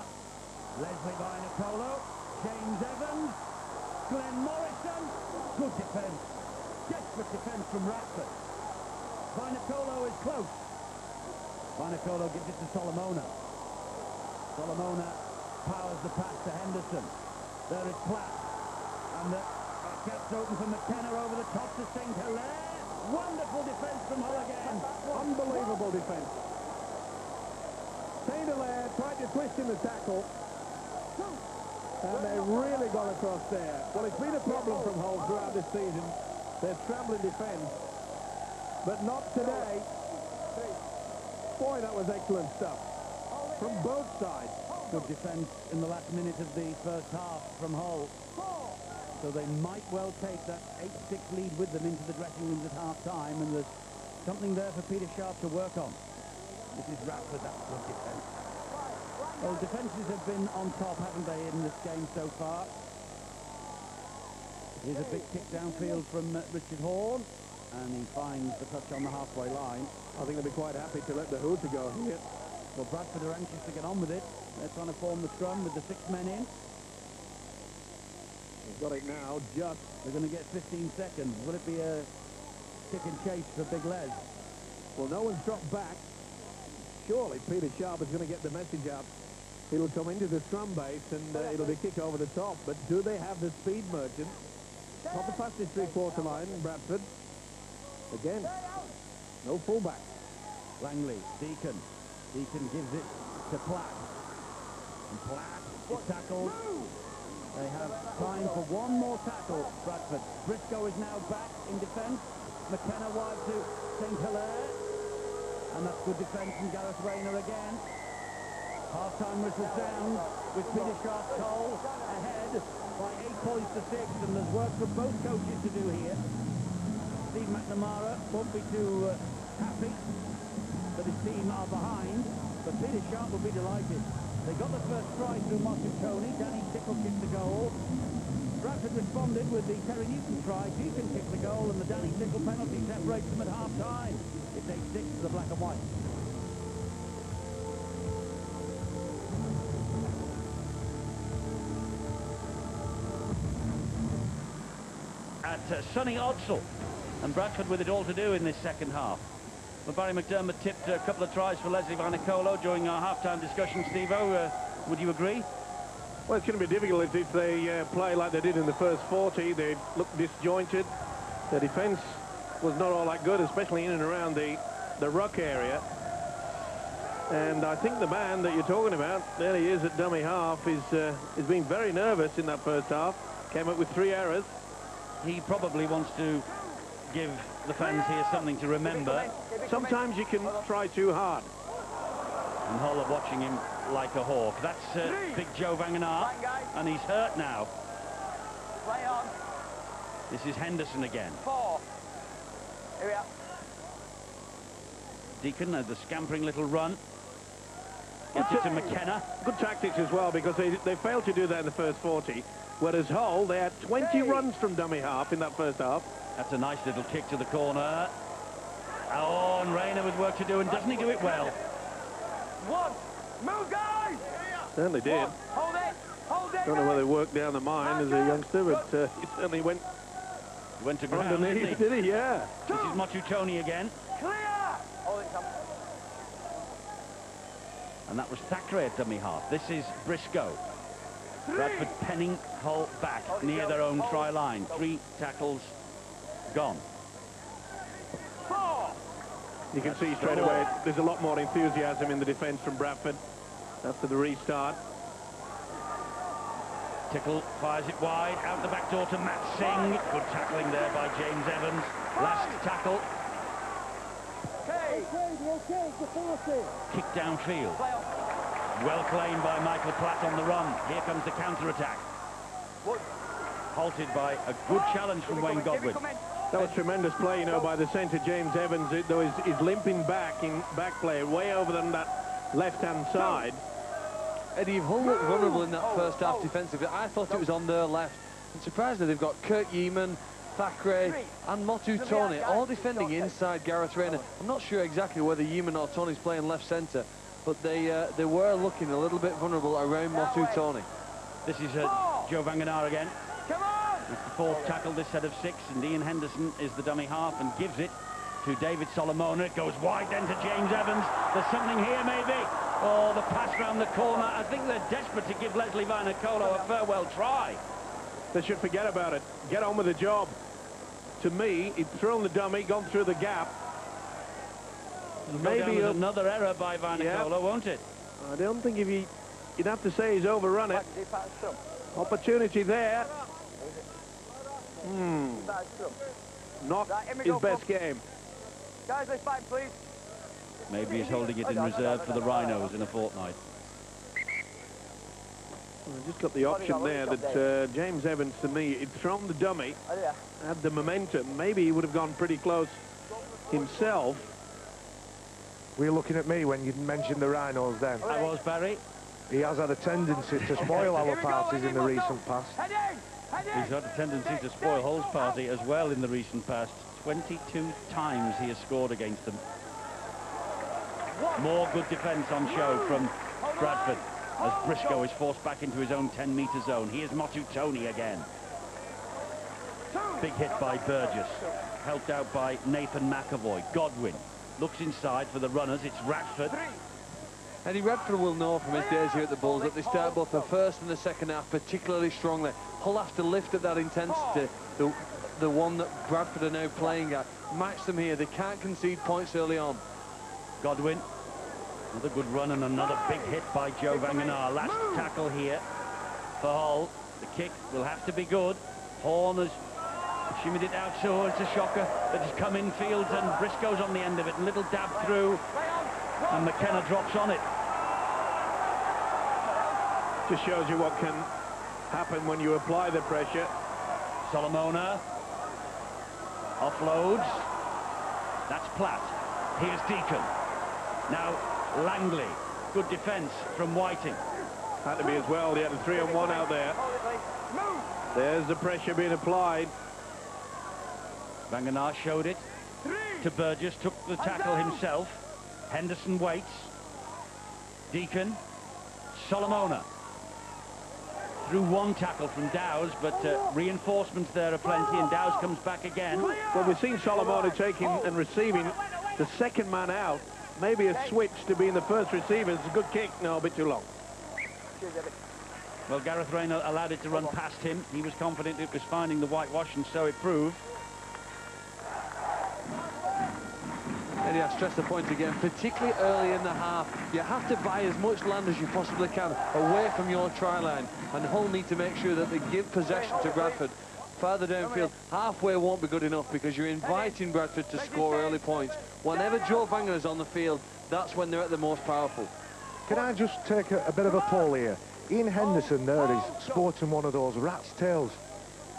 Leslie Vinacolo, James Evans, Glenn Morrison. Good defence. Desperate defence from Bradford. Vinacolo is close. Vinacolo gives it to Solomona. Solomona powers the pass to Henderson. There is Platt. And the gap's open for McKenna over the top to St. Hilaire. Wonderful defence from Hull again. Unbelievable defence. St. Hilaire tried to twist in the tackle. And they really got across there. Well, it's been a problem from Hull throughout this season. Their scrambling defence. But not today. Boy, that was excellent stuff. From both sides. Good defence in the last minute of the first half from Hull. So they might well take that 8-6 lead with them into the dressing rooms at half-time, and there's something there for Peter Sharp to work on. This is Bradford, that's good defence. Well, defences have been on top, haven't they, in this game so far? Here's a big kick downfield from Richard Horn, and he finds the touch on the halfway line. I think they'll be quite happy to let the Hooter go here. Well, Bradford are anxious to get on with it. They're trying to form the scrum with the 6 men in. They've got it now, just. They're going to get 15 seconds. Will it be a kick and chase for Big Les? Well, no one's dropped back. Surely Peter Sharp is going to get the message out. He'll come into the scrum base and it'll be kick over the top. But do they have the speed merchant? Not the fastest three-quarter line, Bradford. Again, no fullback. Langley, Deacon. Deacon gives it to Platt. And Platt is tackled. They have time for one more tackle, Bradford. Briscoe is now back in defence. McKenna wide to St. Hilaire. And that's good defence from Gareth Rayner again. Half-time whistle sounds with Peter Sharp's goal ahead by 8 points to 6. And there's work for both coaches to do here. Steve McNamara won't be too happy that his team are behind. But Peter Sharp will be delighted. They got the first try through Monteconi. Danny Tickle kicked the goal. Bradford responded with the Terry Newton try. Deacon kicked the goal, and the Danny Tickle penalty separates them at half-time. It's 8-6 to the black and white. At sunny Odsal, and Bradford with it all to do in this second half. But Barry McDermott tipped a couple of tries for Leslie Vinacolo during our half-time discussion. Steve-O, would you agree? Well, it's going to be difficult if they play like they did in the first 40. They looked disjointed. The defence was not all that good, especially in and around the ruck area. And I think the man that you're talking about, there he is at dummy half, is being very nervous in that first half. Came up with 3 errors. He probably wants to give the fans here something to remember. Sometimes you can try too hard. And Hull are watching him like a hawk. That's Big Joe Vangenaar, and he's hurt now. Play on. This is Henderson again. 4. Here we are. Deacon, the scampering little run. Gets it to McKenna. Good tactics as well, because they failed to do that in the first 40, whereas Hull, they had 20 runs from dummy half in that first half. That's a nice little kick to the corner. Oh, and Rayner with work to do, and doesn't he do it well? One. Move, guys! Certainly did. One. Hold it. Hold it. Don't know whether he worked down the mine as a youngster, but he certainly went Went to ground, underneath, did he? Yeah. This is Motutoni again. Clear! Hold it, Tom. And that was Thackeray at dummy half. This is Briscoe. Bradford penning Hull back near their own try line. 3 tackles gone. 4. You can see straight away there's a lot more enthusiasm in the defence from Bradford after the restart. Tickle fires it wide, out the back door to Matt Singh. Good tackling there by James Evans. Last tackle. Okay. Kick downfield. Well claimed by Michael Platt on the run. Here comes the counter-attack. Halted by a good challenge from Wayne Godwin. That was tremendous play, you know, by the centre, James Evans. Though he's limping back in back play, way over on that left-hand side. Eddie, Hull looked vulnerable in that first half defensively. I thought it was on their left. And surprisingly, they've got Kurt Yeaman, Thackeray and Motutoni all defending inside Gareth Rayner. I'm not sure exactly whether Yeaman or Tony's playing left centre, but they were looking a little bit vulnerable around Motutoni. This is Joe Vangenaar again. Come on! It's the 4th tackle this set of 6, and Ian Henderson is the dummy half and gives it to David Solomona. It goes wide then to James Evans. There's something here maybe. Oh, the pass round the corner. I think they're desperate to give Leslie Vanacolo a farewell try. They should forget about it. Get on with the job. To me, he'd thrown the dummy, gone through the gap. Maybe another error by Vanacolo, won't it? I don't think if you'd have to say he's overrun it. Opportunity there. Not his best game. Guys, let's fight, please. Maybe he's holding it in reserve for the Rhinos in a fortnight. I just got the option there that James Evans, to me, he'd thrown the dummy, had the momentum. Maybe he would have gone pretty close himself. Were you looking at me when you mentioned the Rhinos then? I was, Barry. He has had a tendency to spoil our parties in the recent past. He's had a tendency to spoil Hull's party as well in the recent past. 22 times he has scored against them. More good defence on show from Bradford as Briscoe is forced back into his own 10-metre zone. Here's Motutoni again. Big hit by Burgess. Helped out by Nathan McAvoy. Godwin looks inside for the runners. It's Radford. Eddie, Radford will know from his days here at the Bulls that they start both the first and the second half particularly strongly. Hull have to lift at that intensity, the one that Bradford are now playing at. Match them here. They can't concede points early on. Godwin, another good run and another big hit by Joe Vangenaar. Last tackle here for Hull. The kick will have to be good. Horn has shimmied it out, so it's a shocker that has come in field, and Briscoe's on the end of it. A little dab through, and McKenna drops on it. Just shows you what can happen when you apply the pressure. Solomona offloads. That's Platt. Here's Deacon. Now Langley. Good defence from Whiting. Had to be as well. They had a 3-on-1 out there. There's the pressure being applied. Vangenaar showed it to Burgess. Took the tackle himself. Henderson waits. Deacon. Solomona. Through one tackle from Dowes, but reinforcements there are plenty, and Dowes comes back again. Well, we've seen Solomona taking and receiving the second man out. Maybe a switch to being the first receiver. It's a good kick. No, a bit too long. Well, Gareth Rayner allowed it to run past him. He was confident it was finding the whitewash, and so it proved. Eddie, I stress the point again, particularly early in the half, you have to buy as much land as you possibly can away from your try line, and Hull need to make sure that they give possession to Bradford. Farther downfield, halfway won't be good enough because you're inviting Bradford to score early points. Whenever Joe Vangenaar's on the field, that's when they're at the most powerful. Can I just take a bit of a poll here? Ian Henderson there is sporting one of those rat's tails.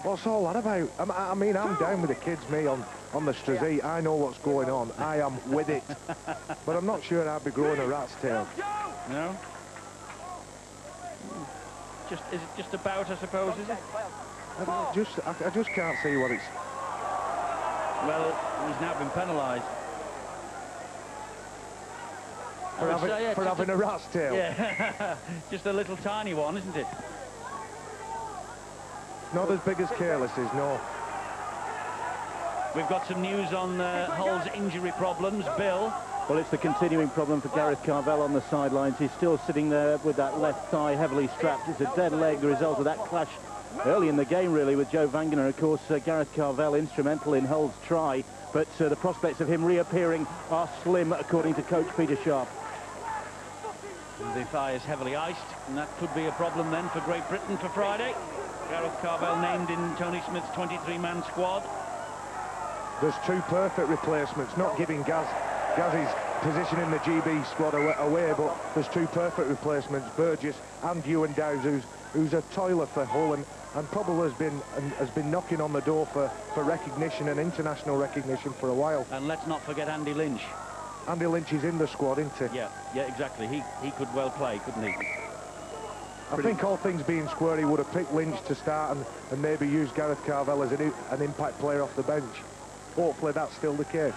What's all that about? I mean, I'm down with the kids, me, on the Strazy. I know what's going on. I am with it. But I'm not sure I'd be growing a rat's tail. No? Is it just about, I suppose, is it? I just can't see what it's... Well, he's now been penalised. For having a rat's tail. Yeah, just a little tiny one, isn't it? Not as big as Careless's, no. We've got some news on Hull's injury problems. Bill? Well, it's the continuing problem for Gareth Carvel on the sidelines. He's still sitting there with that left thigh heavily strapped. It's a dead leg, the result of that clash early in the game, really, with Joe Vangener. Of course, Gareth Carvel instrumental in Hull's try, but the prospects of him reappearing are slim, according to coach Peter Sharp. The thigh is heavily iced, and that could be a problem then for Great Britain for Friday. Gareth Carvel named in Tony Smith's 23-man squad. There's two perfect replacements, not giving Gaz's position in the GB squad away, but there's two perfect replacements, Burgess and Ewan Dowes, who's a toiler for Hull and probably has been knocking on the door for recognition and international recognition for a while. And let's not forget Andy Lynch. Andy Lynch is in the squad, isn't he? Yeah, exactly. He could well play, couldn't he? I think all things being square, he would have picked Lynch to start and maybe used Gareth Carvel as an impact player off the bench. Hopefully that's still the case.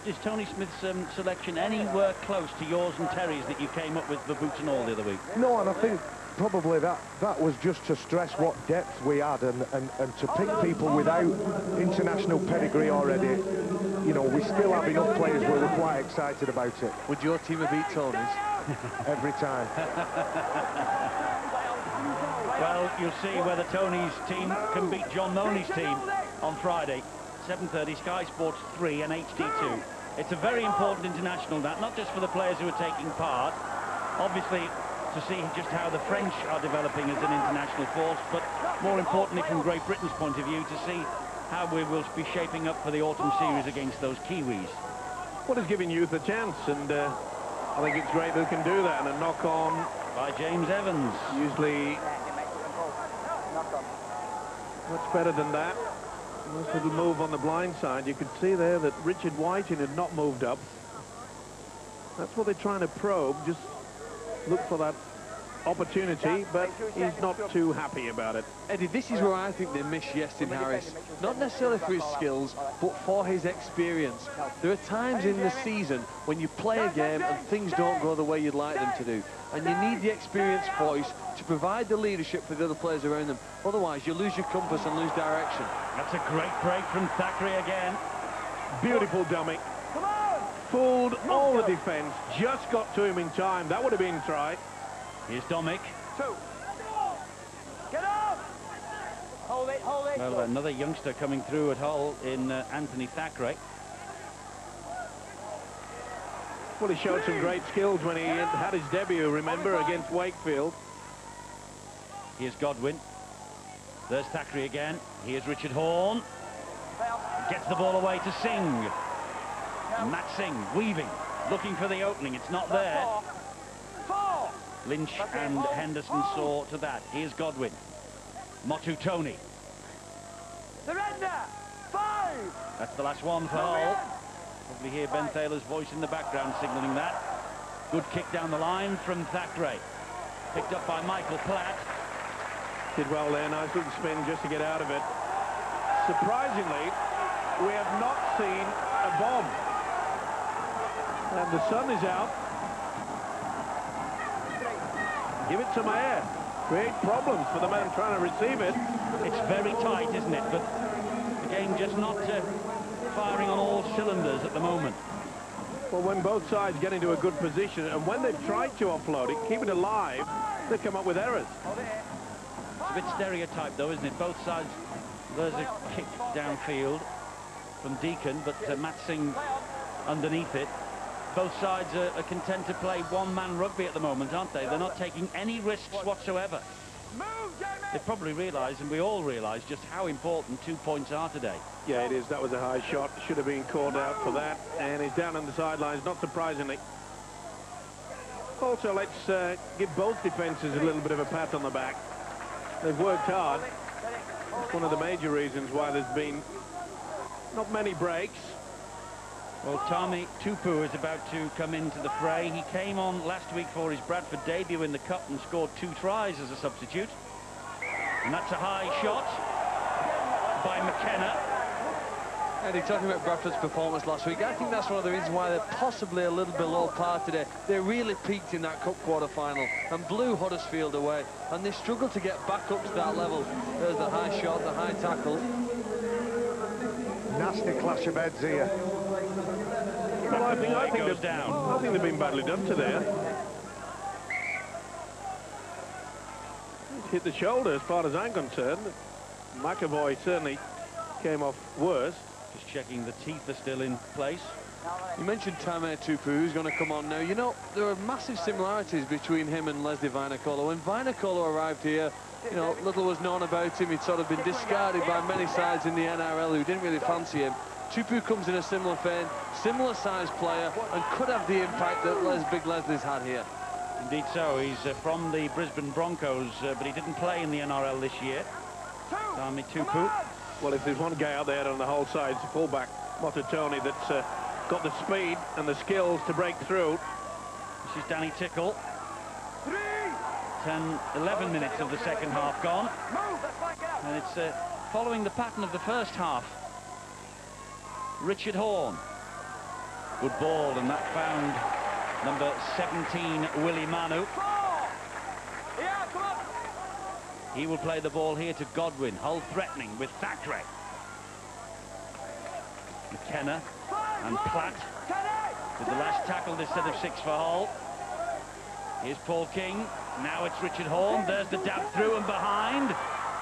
Is Tony Smith's selection anywhere close to yours and Terry's that you came up with for boots and all the other week? No, and I think probably that was just to stress what depth we had and to pick people without international pedigree already. You know, we still have enough players where we're quite excited about it. Would your team have beat Tony's? Every time. Well, you'll see whether Tony's team can beat John Money's team on Friday. 7:30, Sky Sports 3 and HD2. It's a very important international, that, not just for the players who are taking part, obviously to see just how the French are developing as an international force, but more importantly from Great Britain's point of view, to see how we will be shaping up for the autumn series against those Kiwis. Well, it's giving youth a chance, and I think it's great they can do that, and a knock-on by James Evans. Usually much better than that. Nice little move on the blind side. You could see there that Richard Whiting had not moved up. That's what they're trying to probe, just look for that opportunity, but he's not too happy about it. Eddie, this is where I think they miss Yestin Harris. Not necessarily for his skills, but for his experience. There are times in the season when you play a game and things don't go the way you'd like them to do. And you need the experienced voice to provide the leadership for the other players around them. Otherwise, you lose your compass and lose direction. That's a great break from Thackeray again. Beautiful dummy. Fooled all the defence, just got to him in time. That would have been tried. Here's Domick. Get up! Hold it, hold it. Well, another youngster coming through at Hull in Anthony Thackeray. Well, he showed some great skills when he had his debut, remember, against Wakefield. Here's Godwin. There's Thackeray again. Here's Richard Horne. Gets the ball away to Singh. Matt Singh weaving, looking for the opening. It's not there. Lynch and Henderson saw to that. Here's Godwin. Motu Tony. Surrender! 5! That's the last one for Hull. Probably hear Ben Taylor's voice in the background signalling that. Good kick down the line from Thackeray. Picked up by Michael Platt. Did well there, nice little spin just to get out of it. Surprisingly, we have not seen a bomb. And the sun is out. Give it some air. Create problems for the man trying to receive it. It's very tight, isn't it? But the game just not firing on all cylinders at the moment. Well, when both sides get into a good position, and when they've tried to offload it, keep it alive, they come up with errors. It's a bit stereotyped, though, isn't it? Both sides, there's a kick downfield from Deacon, but Matt Singh underneath it. Both sides are content to play one-man rugby at the moment, aren't they? They're not taking any risks whatsoever. They probably realise, and we all realise, just how important 2 points are today. Yeah, it is. That was a high shot. Should have been called out for that. And he's down on the sidelines, not surprisingly. Also, let's give both defences a little bit of a pat on the back. They've worked hard. It's one of the major reasons why there's been not many breaks. Well, Tame Tupou is about to come into the fray. He came on last week for his Bradford debut in the Cup and scored 2 tries as a substitute. And that's a high shot by McKenna. Eddie, talking about Bradford's performance last week, I think that's one of the reasons why they're possibly a little below par today. They really peaked in that Cup quarter-final and blew Huddersfield away, and they struggled to get back up to that level. There's the high shot, the high tackle. Nasty clash of heads here. Well, I think they've been badly done today. Hit the shoulder as far as I'm concerned. McAvoy certainly came off worse. Just checking the teeth are still in place. You mentioned Tame Tupou, who's going to come on now. You know, there are massive similarities between him and Leslie Vainikolo. When Vainikolo arrived here, you know, little was known about him. He'd sort of been discarded by many sides in the NRL who didn't really fancy him. Tupou comes in a similar vein, similar size player, and could have the impact that Big Leslie's had here. Indeed so. He's from the Brisbane Broncos, but he didn't play in the NRL this year. Tame Tupou. Well, if there's one guy out there on the whole side, it's the fullback, Motatoni, that's got the speed and the skills to break through. This is Danny Tickle. 10, 11 minutes of the second half gone. And it's following the pattern of the first half. Richard Horn. Good ball, and that found number 17, Willie Manu. He will play the ball here to Godwin. Hull threatening with Thackeray. McKenna and Platt with the last tackle this set of 6 for Hull. Here's Paul King. Now it's Richard Horn. There's the dab through and behind.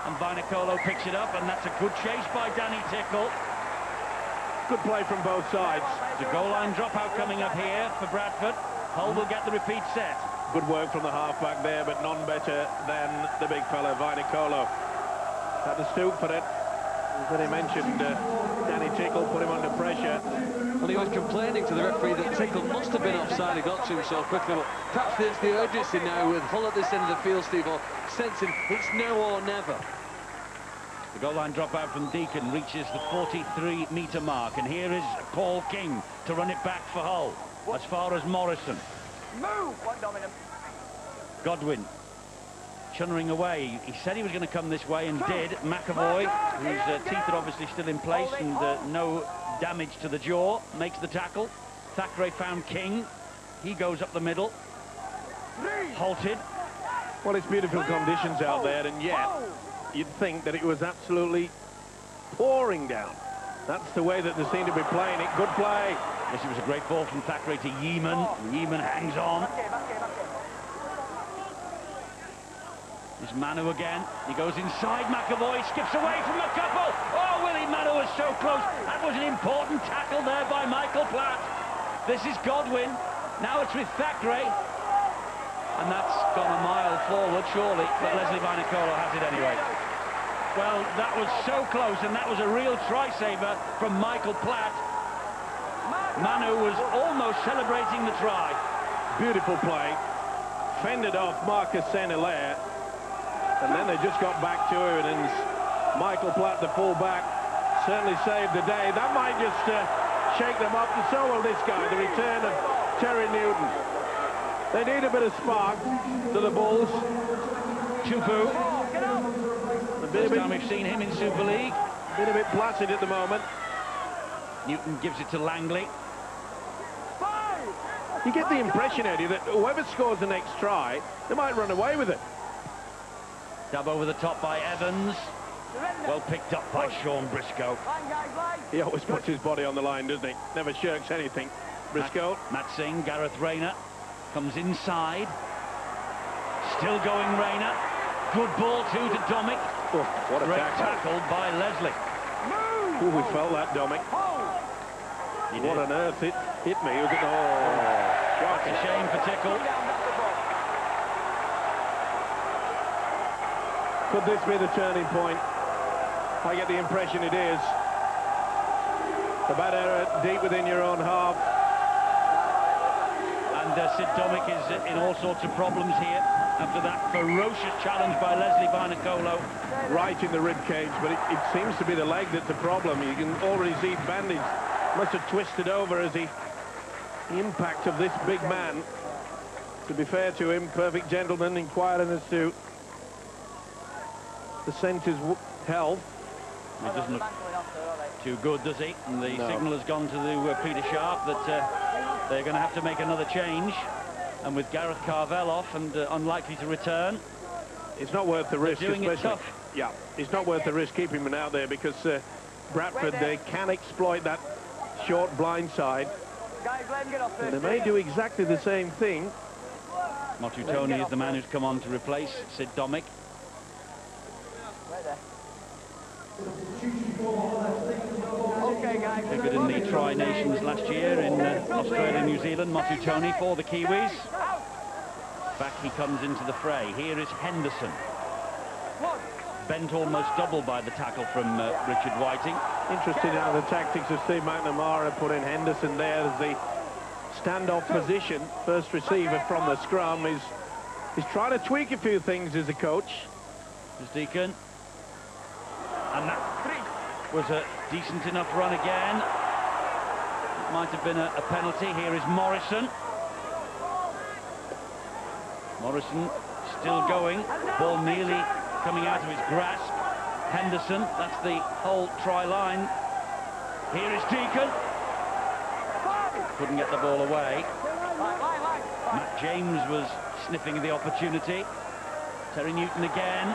And Vainikolo picks it up, and that's a good chase by Danny Tickle. Good play from both sides. There's a goal line dropout coming up here for Bradford. Hull will get the repeat set. Good work from the halfback there, but none better than the big fella, Vainikolo. Had to stoop for it. As Eddie mentioned, Danny Tickle put him under pressure. Well, he was complaining to the referee that Tickle must have been offside. He got to him so quickly, but perhaps there's the urgency now with Hull at this end of the field, Steve, or sensing it's now or never. The goal line dropout from Deacon reaches the 43-metre mark, and here is Paul King to run it back for Hull as far as Morrison. Move! One dominant. Godwin chunnering away. He said he was going to come this way and did. McAvoy, whose teeth are obviously still in place and no damage to the jaw, makes the tackle. Thackeray found King. He goes up the middle. Halted. Well, it's beautiful conditions out there, and yet you'd think that it was absolutely pouring down. That's the way that they seem to be playing it. Good play. Yes, it was a great ball from Thackeray to Yeeman. Yeeman hangs on. There's Manu again. He goes inside McAvoy, skips away from a couple. Oh, Willie Manu was so close. That was an important tackle there by Michael Platt. This is Godwin. Now it's with Thackeray. And that's gone a mile forward, surely, but Leslie Vainikolo has it anyway. Well, that was so close, and that was a real try-saver from Michael Platt. Manu was almost celebrating the try. Beautiful play. Fended off Marcus Saint-Hilaire. And then they just got back to it, and Michael Platt, the full-back, certainly saved the day. That might just shake them up, and so will this guy, the return of Terry Newton. They need a bit of spark to the Bulls. Tupou. First time we've seen him in Super League. Been a bit placid at the moment. Newton gives it to Langley. You get the impression, Eddie, that whoever scores the next try, they might run away with it. Dub over the top by Evans. Well picked up by Sean Briscoe. He always puts his body on the line, doesn't he? Never shirks anything. Briscoe. Matt Singh, Gareth Rayner comes inside. Still going Rayner. Good ball too to Domick. Oh, what a Great tackle. tackle by Leslie. Oh, we felt that, Domick. What on earth hit me? Look at the That's a shame for Tickle. Could this be the turning point? I get the impression it is. A bad error deep within your own half. And Sid Domick is in all sorts of problems here after after that ferocious challenge by Leslie Vinacolo. Right in the rib cage, but it seems to be the leg that's the problem. You can already see bandage must have twisted over as the impact of this big man. To be fair to him, perfect gentleman, inquiring as to the centre's health. He doesn't look too good, does he? And the signal has gone to Peter Sharp that they're going to have to make another change. And with Gareth Carvell off and unlikely to return, it's not worth the risk. Doing it tough. Yeah, it's not worth the risk keeping him out there because Bradford, they can exploit that short blind side. And they may do exactly the same thing. Motutoni is the man who's come on to replace Sid Domick. Figured in the Tri-Nations last year in Australia and New Zealand. Motutoni for the Kiwis. Back he comes into the fray. Here is Henderson. Bent almost double by the tackle from Richard Whiting. Interested in how the tactics of Steve McNamara put in Henderson there as the standoff position. First receiver from the scrum is trying to tweak a few things as a coach. There's Deacon. And that was a decent enough run again. It might have been a penalty. Here is Morrison. Morrison still going. Ball nearly coming out of his grasp. Henderson, that's the whole try line. Here is Deacon. Couldn't get the ball away. Matt James was sniffing the opportunity. Terry Newton again.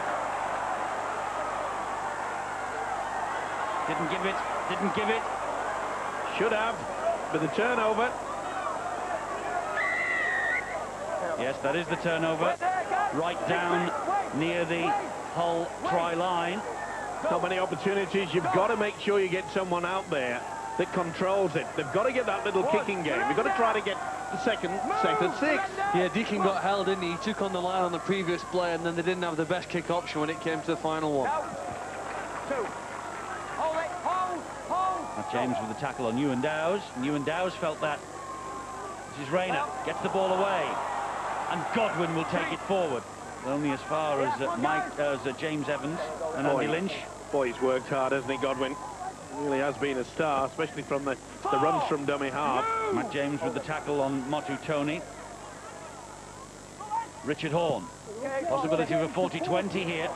Didn't give it, didn't give it. Should have, but the turnover. Yes, that is the turnover. Right down near the Hull try line. Not many opportunities. You've got to make sure you get someone out there that controls it. They've got to get that little kicking game. You've got to try to get the second set at 6. Yeah, Deacon got held, didn't he? He took on the line on the previous play, and then they didn't have the best kick option when it came to the final one. Matt James with the tackle on Newendowes. Newendowes felt that. This is Rayner, gets the ball away. And Godwin will take it forward. Only as far as James Evans and Andy Lynch. Boy, he's worked hard, hasn't he, Godwin? He really has been a star, especially from the runs from dummy half. Matt James with the tackle on Motutoni. Richard Horne. Possibility of a 40-20 here.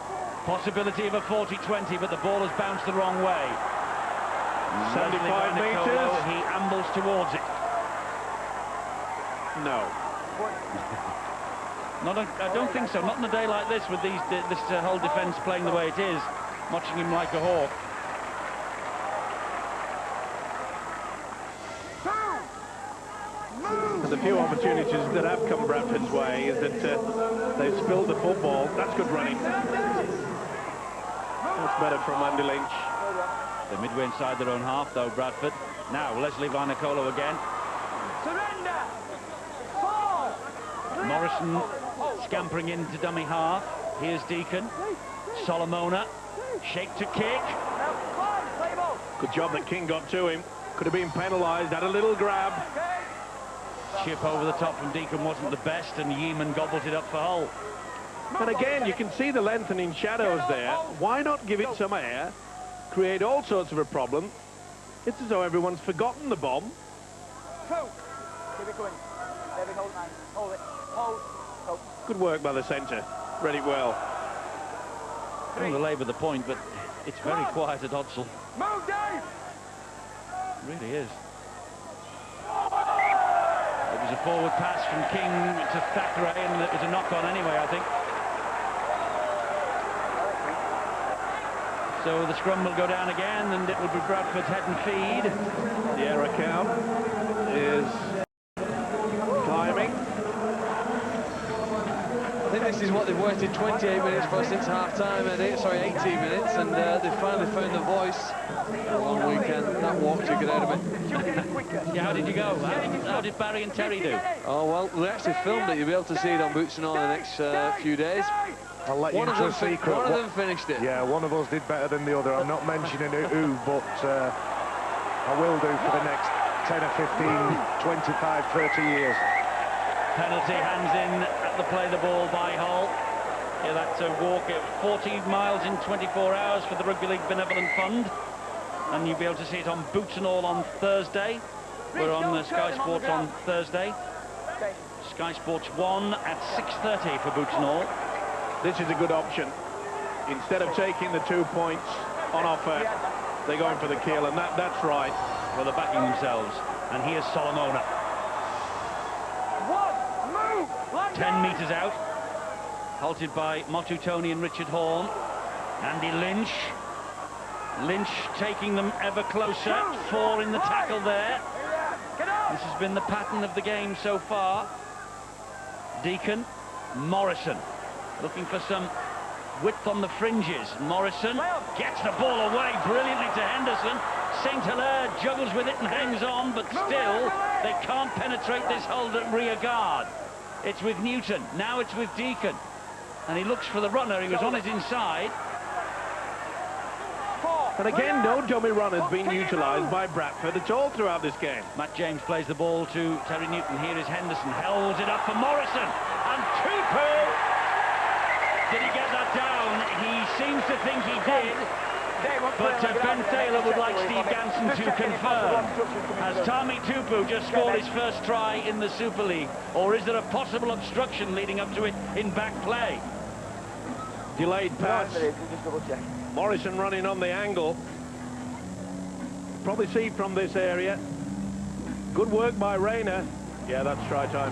Possibility of a 40-20, but the ball has bounced the wrong way. 75 metres. He ambles towards it. No. I don't think so. Not in a day like this with this whole defence playing the way it is. Watching him like a hawk. And the few opportunities that have come Bradford's way is that they've spilled the football. That's good running. That's better from Andy Lynch. They're midway inside their own half, though, Bradford. Now, Leslie Vinacolo again. Surrender! Morrison scampering into dummy half. Here's Deacon. Solomona. Shake to kick. Good job that King got to him. Could have been penalised. Had a little grab. Chip over the top from Deacon wasn't the best, and Yeeman gobbled it up for Hull. And again, you can see the lengthening shadows there. Why not give it some air? Create all sorts of a problem. It's as though everyone's forgotten the bomb. Good work by the centre. Read it well. I don't labour the point, but it's very quiet at Odsal. Move, Dave! It really is. It was a forward pass from King to Thackeray, and it was a knock-on anyway, I think. So the scrum will go down again, and it will be Bradford's head and feed. The error count is climbing. I think this is what they've waited 28 minutes for since half-time, 18 minutes, and they finally found the voice. A long weekend, that walk took it out of me. Yeah, how did you go? How did Barry and Terry do? Oh, well, we actually filmed it. You'll be able to see it on Boots and All in the next few days. I'll let you One into a secret. One of them finished it. Yeah, one of us did better than the other. I'm not mentioning who, but I will do for the next 10 or 15, 25, 30 years. Penalty, hands in the play the ball by Hull. Yeah, that's a walk at 40 miles in 24 hours for the Rugby League Benevolent Fund. And you'll be able to see it on Boots and All on Thursday. We're on Sky Sports on Thursday. Sky Sports 1 at 6:30 for Boots and All. This is a good option. Instead of taking the 2 points on offer, they're going for the kill, and that's right. Well, they're backing themselves. And here's Solomona. 10 metres out. Halted by Motu Tony and Richard Horn. Andy Lynch. Lynch taking them ever closer. 4 in the tackle there. This has been the pattern of the game so far. Deacon. Morrison. Looking for some width on the fringes. Morrison gets the ball away brilliantly to Henderson. St. Hilaire juggles with it and hangs on, but still they can't penetrate this Hull rear guard. It's with Newton. Now it's with Deacon. And he looks for the runner. He was on his inside. And again, no dummy run has been utilised by Bradford at all throughout this game. Matt James plays the ball to Terry Newton. Here is Henderson. Holds it up for Morrison. And Tupou. Did he get that down? He seems to think he did. But Ben Taylor would like Steve Ganson to confirm. Has Tame Tupou just scored his first try in the Super League? Or is there a possible obstruction leading up to it in back play? Delayed pass. Morrison running on the angle. Probably see from this area. Good work by Rayner. Yeah, that's try time.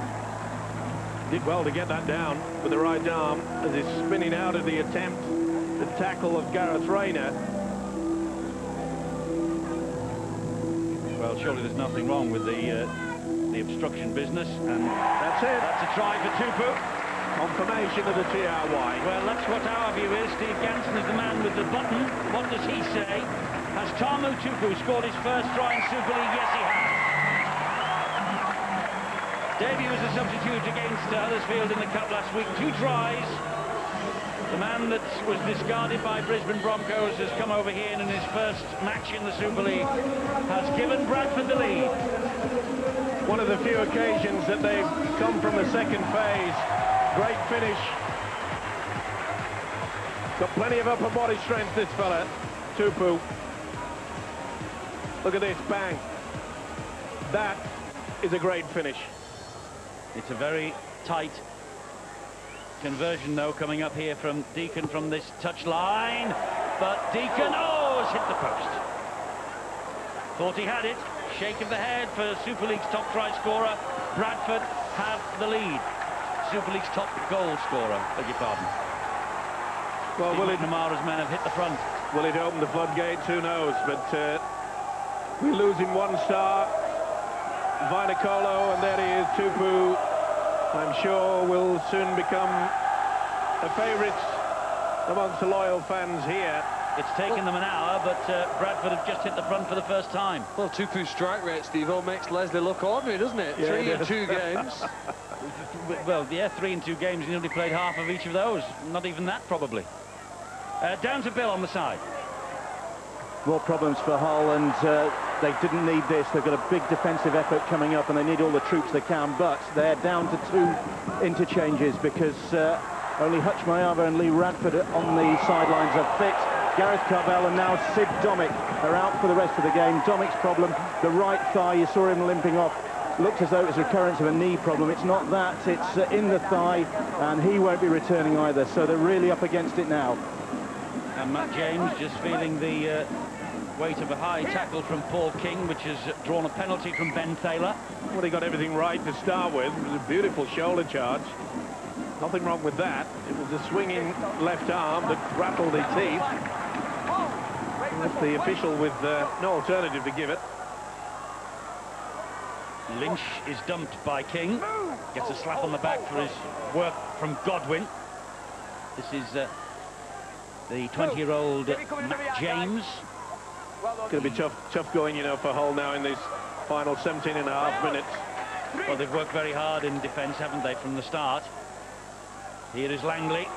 Did well to get that down with the right arm as he's spinning out of the attempt. The tackle of Gareth Rayner. Well, surely there's nothing wrong with the obstruction business, and that's it. That's a try for Tupou. Confirmation of the TRY. Well, that's what our view is. Steve Ganson is the man with the button. What does he say? Has Tame Tupou scored his first try in Super League? Yes, he has. Debut as a substitute against Huddersfield in the Cup last week. 2 tries. The man that was discarded by Brisbane Broncos has come over here and in his first match in the Super League has given Bradford the lead. One of the few occasions that they've come from the second phase. Great finish. Got plenty of upper body strength, this fella, Tupou. Look at this, bang. That is a great finish. It's a very tight conversion, though, coming up here from Deacon from this touch line. But Deacon, has hit the post. Thought he had it. Shake of the head for Super League's top try scorer. Bradford have the lead. Super League's top goal scorer, beg your pardon. Well, will it? Namara's men have hit the front. Will it open the floodgates? Who knows? But we're losing 1 star. Vainicolo, and there he is, Tupou. I'm sure will soon become a favourite amongst the loyal fans here. It's taken them an hour, but Bradford have just hit the front for the first time. Well, Tupou's strike rate, Steve-O, makes Leslie look ordinary, doesn't it? Yeah, 3 in 2 games. Well, yeah, 3 in 2 games. He only played half of each of those. Not even that, probably. Down to Bill on the side. More problems for Hull, and they didn't need this. They've got a big defensive effort coming up, and they need all the troops they can, but they're down to 2 interchanges because only Hutch Mayava and Lee Radford on the sidelines are fit. Gareth Carvell and now Sid Domick are out for the rest of the game. Domick's problem, the right thigh, you saw him limping off. Looked as though it was a recurrence of a knee problem. It's not that, it's in the thigh, and he won't be returning either, so they're really up against it now. And Matt James just feeling the weight of a high tackle from Paul King, which has drawn a penalty from Ben Taylor. Well, he got everything right to start with. It was a beautiful shoulder charge. Nothing wrong with that. It was a swinging left arm that rattled his teeth. That's the official with no alternative to give it. Lynch is dumped by King. Gets a slap on the back for his work from Godwin. This is the 20-year-old Matt James. It's going to be tough going, you know, for Hull now in these final 17.5 minutes. Well, they've worked very hard in defence, haven't they, from the start. Here is Langley.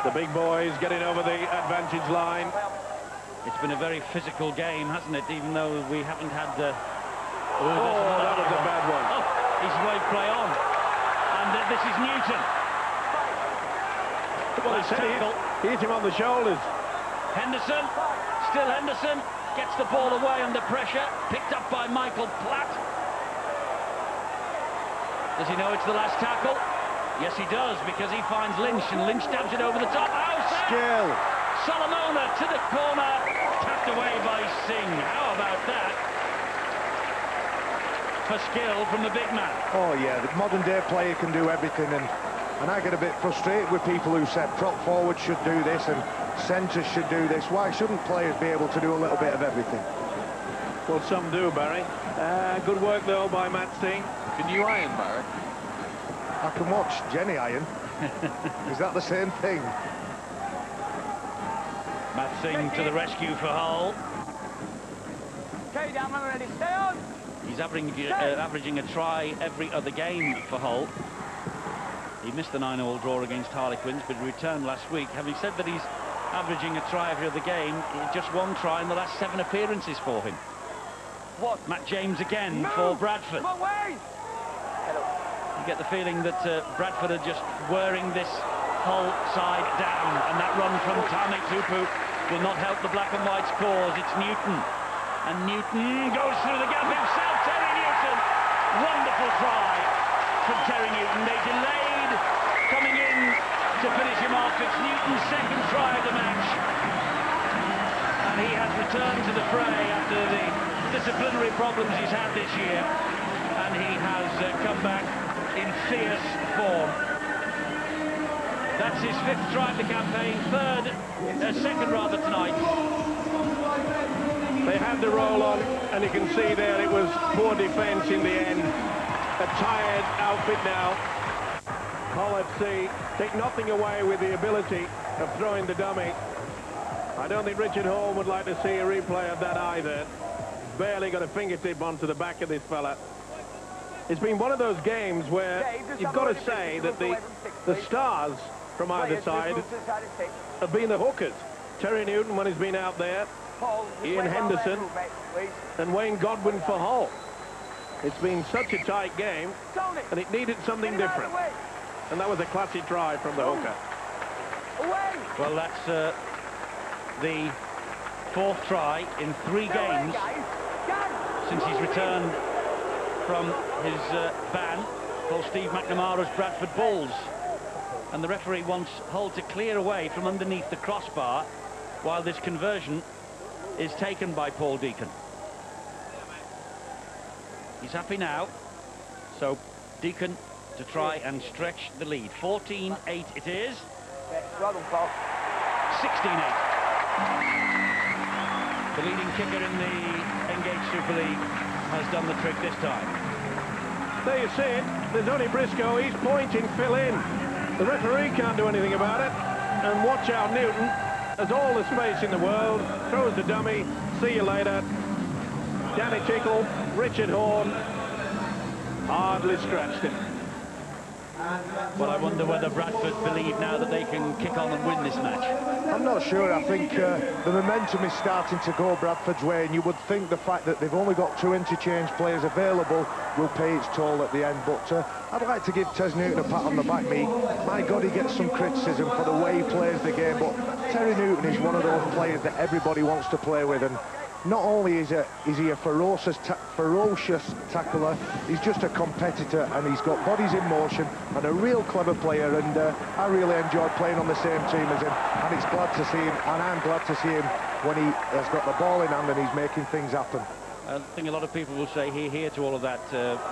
The big boys getting over the advantage line. It's been a very physical game, hasn't it? Even though we haven't had... that was a bad one. Oh, he's waved play on. and this is Newton. Well, Last tackle. he hit him on the shoulders. Henderson, still Henderson, gets the ball away under pressure, picked up by Michael Platt. Does he know it's the last tackle? Yes, he does, because he finds Lynch, and Lynch stabs it over the top. Skill. Solomona to the corner, tapped away by Singh. How about that? For skill from the big man. Oh yeah, the modern day player can do everything, and I get a bit frustrated with people who said prop forwards should do this and centres should do this. Why shouldn't players be able to do a little bit of everything? Well, some do, Barry. Good work, though, by Matt Singh. Can you iron, Barry? I can watch Jenny iron. Is that the same thing? Matt Singh to the rescue for Hull. Okay, down when we're ready. Stay on. He's averaging a try every other game for Hull. He missed the 9-all draw against Harlequins, but he returned last week. Having said that he's averaging a try every other game, just one try in the last 7 appearances for him. What? Matt James again for Bradford. Come on, Wayne. You get the feeling that Bradford are just wearing this Hull side down, and that run from Tame Tupou will not help the black and white's cause. It's Newton, and Newton goes through the gap himself. Terry Newton, wonderful try from Terry Newton. They delayed coming in to finish him off. It's Newton's second try of the match, and he has returned to the fray after the disciplinary problems he's had this year, and he has come back in fierce form. That's his 5th try of the campaign, second rather tonight. They had the roll on, and you can see there it was poor defence in the end. A tired outfit now. Hull FC take nothing away with the ability of throwing the dummy. I don't think Richard Hall would like to see a replay of that either. Barely got a fingertip onto the back of this fella. It's been one of those games where you've got to say that the stars from either side have been the hookers. Terry Newton when he's been out there, Ian Henderson and Wayne Godwin for Hull. It's been such a tight game, and it needed something different. And that was a classy try from the hooker. Well, that's the 4th try in 3 games since he's returned from his ban for Steve McNamara's Bradford Bulls. And the referee wants Hull to clear away from underneath the crossbar while this conversion is taken by Paul Deacon. He's happy now, so Deacon to try and stretch the lead. 14-8 it is. 16-8. The leading kicker in the Engage Super League has done the trick this time. There you see it. There's only Briscoe. He's pointing Phil in. The referee can't do anything about it. And watch out, Newton has all the space in the world. Throws the dummy. See you later. Danny Tickle, Richard Horn, hardly scratched him. But I wonder whether Bradford believe now that they can kick on and win this match. I'm not sure. I think the momentum is starting to go Bradford's way, and you would think the fact that they've only got 2 interchange players available will pay its toll at the end. But I'd like to give Tez Newton a pat on the back. My God, he gets some criticism for the way he plays the game, but Terry Newton is one of those players that everybody wants to play with, and not only is he a ferocious tackler, he's just a competitor, and he's got bodies in motion and a real clever player, and I really enjoyed playing on the same team as him, and it's glad to see him, and I'm glad to see him when he has got the ball in hand and he's making things happen. I think a lot of people will say here to all of that,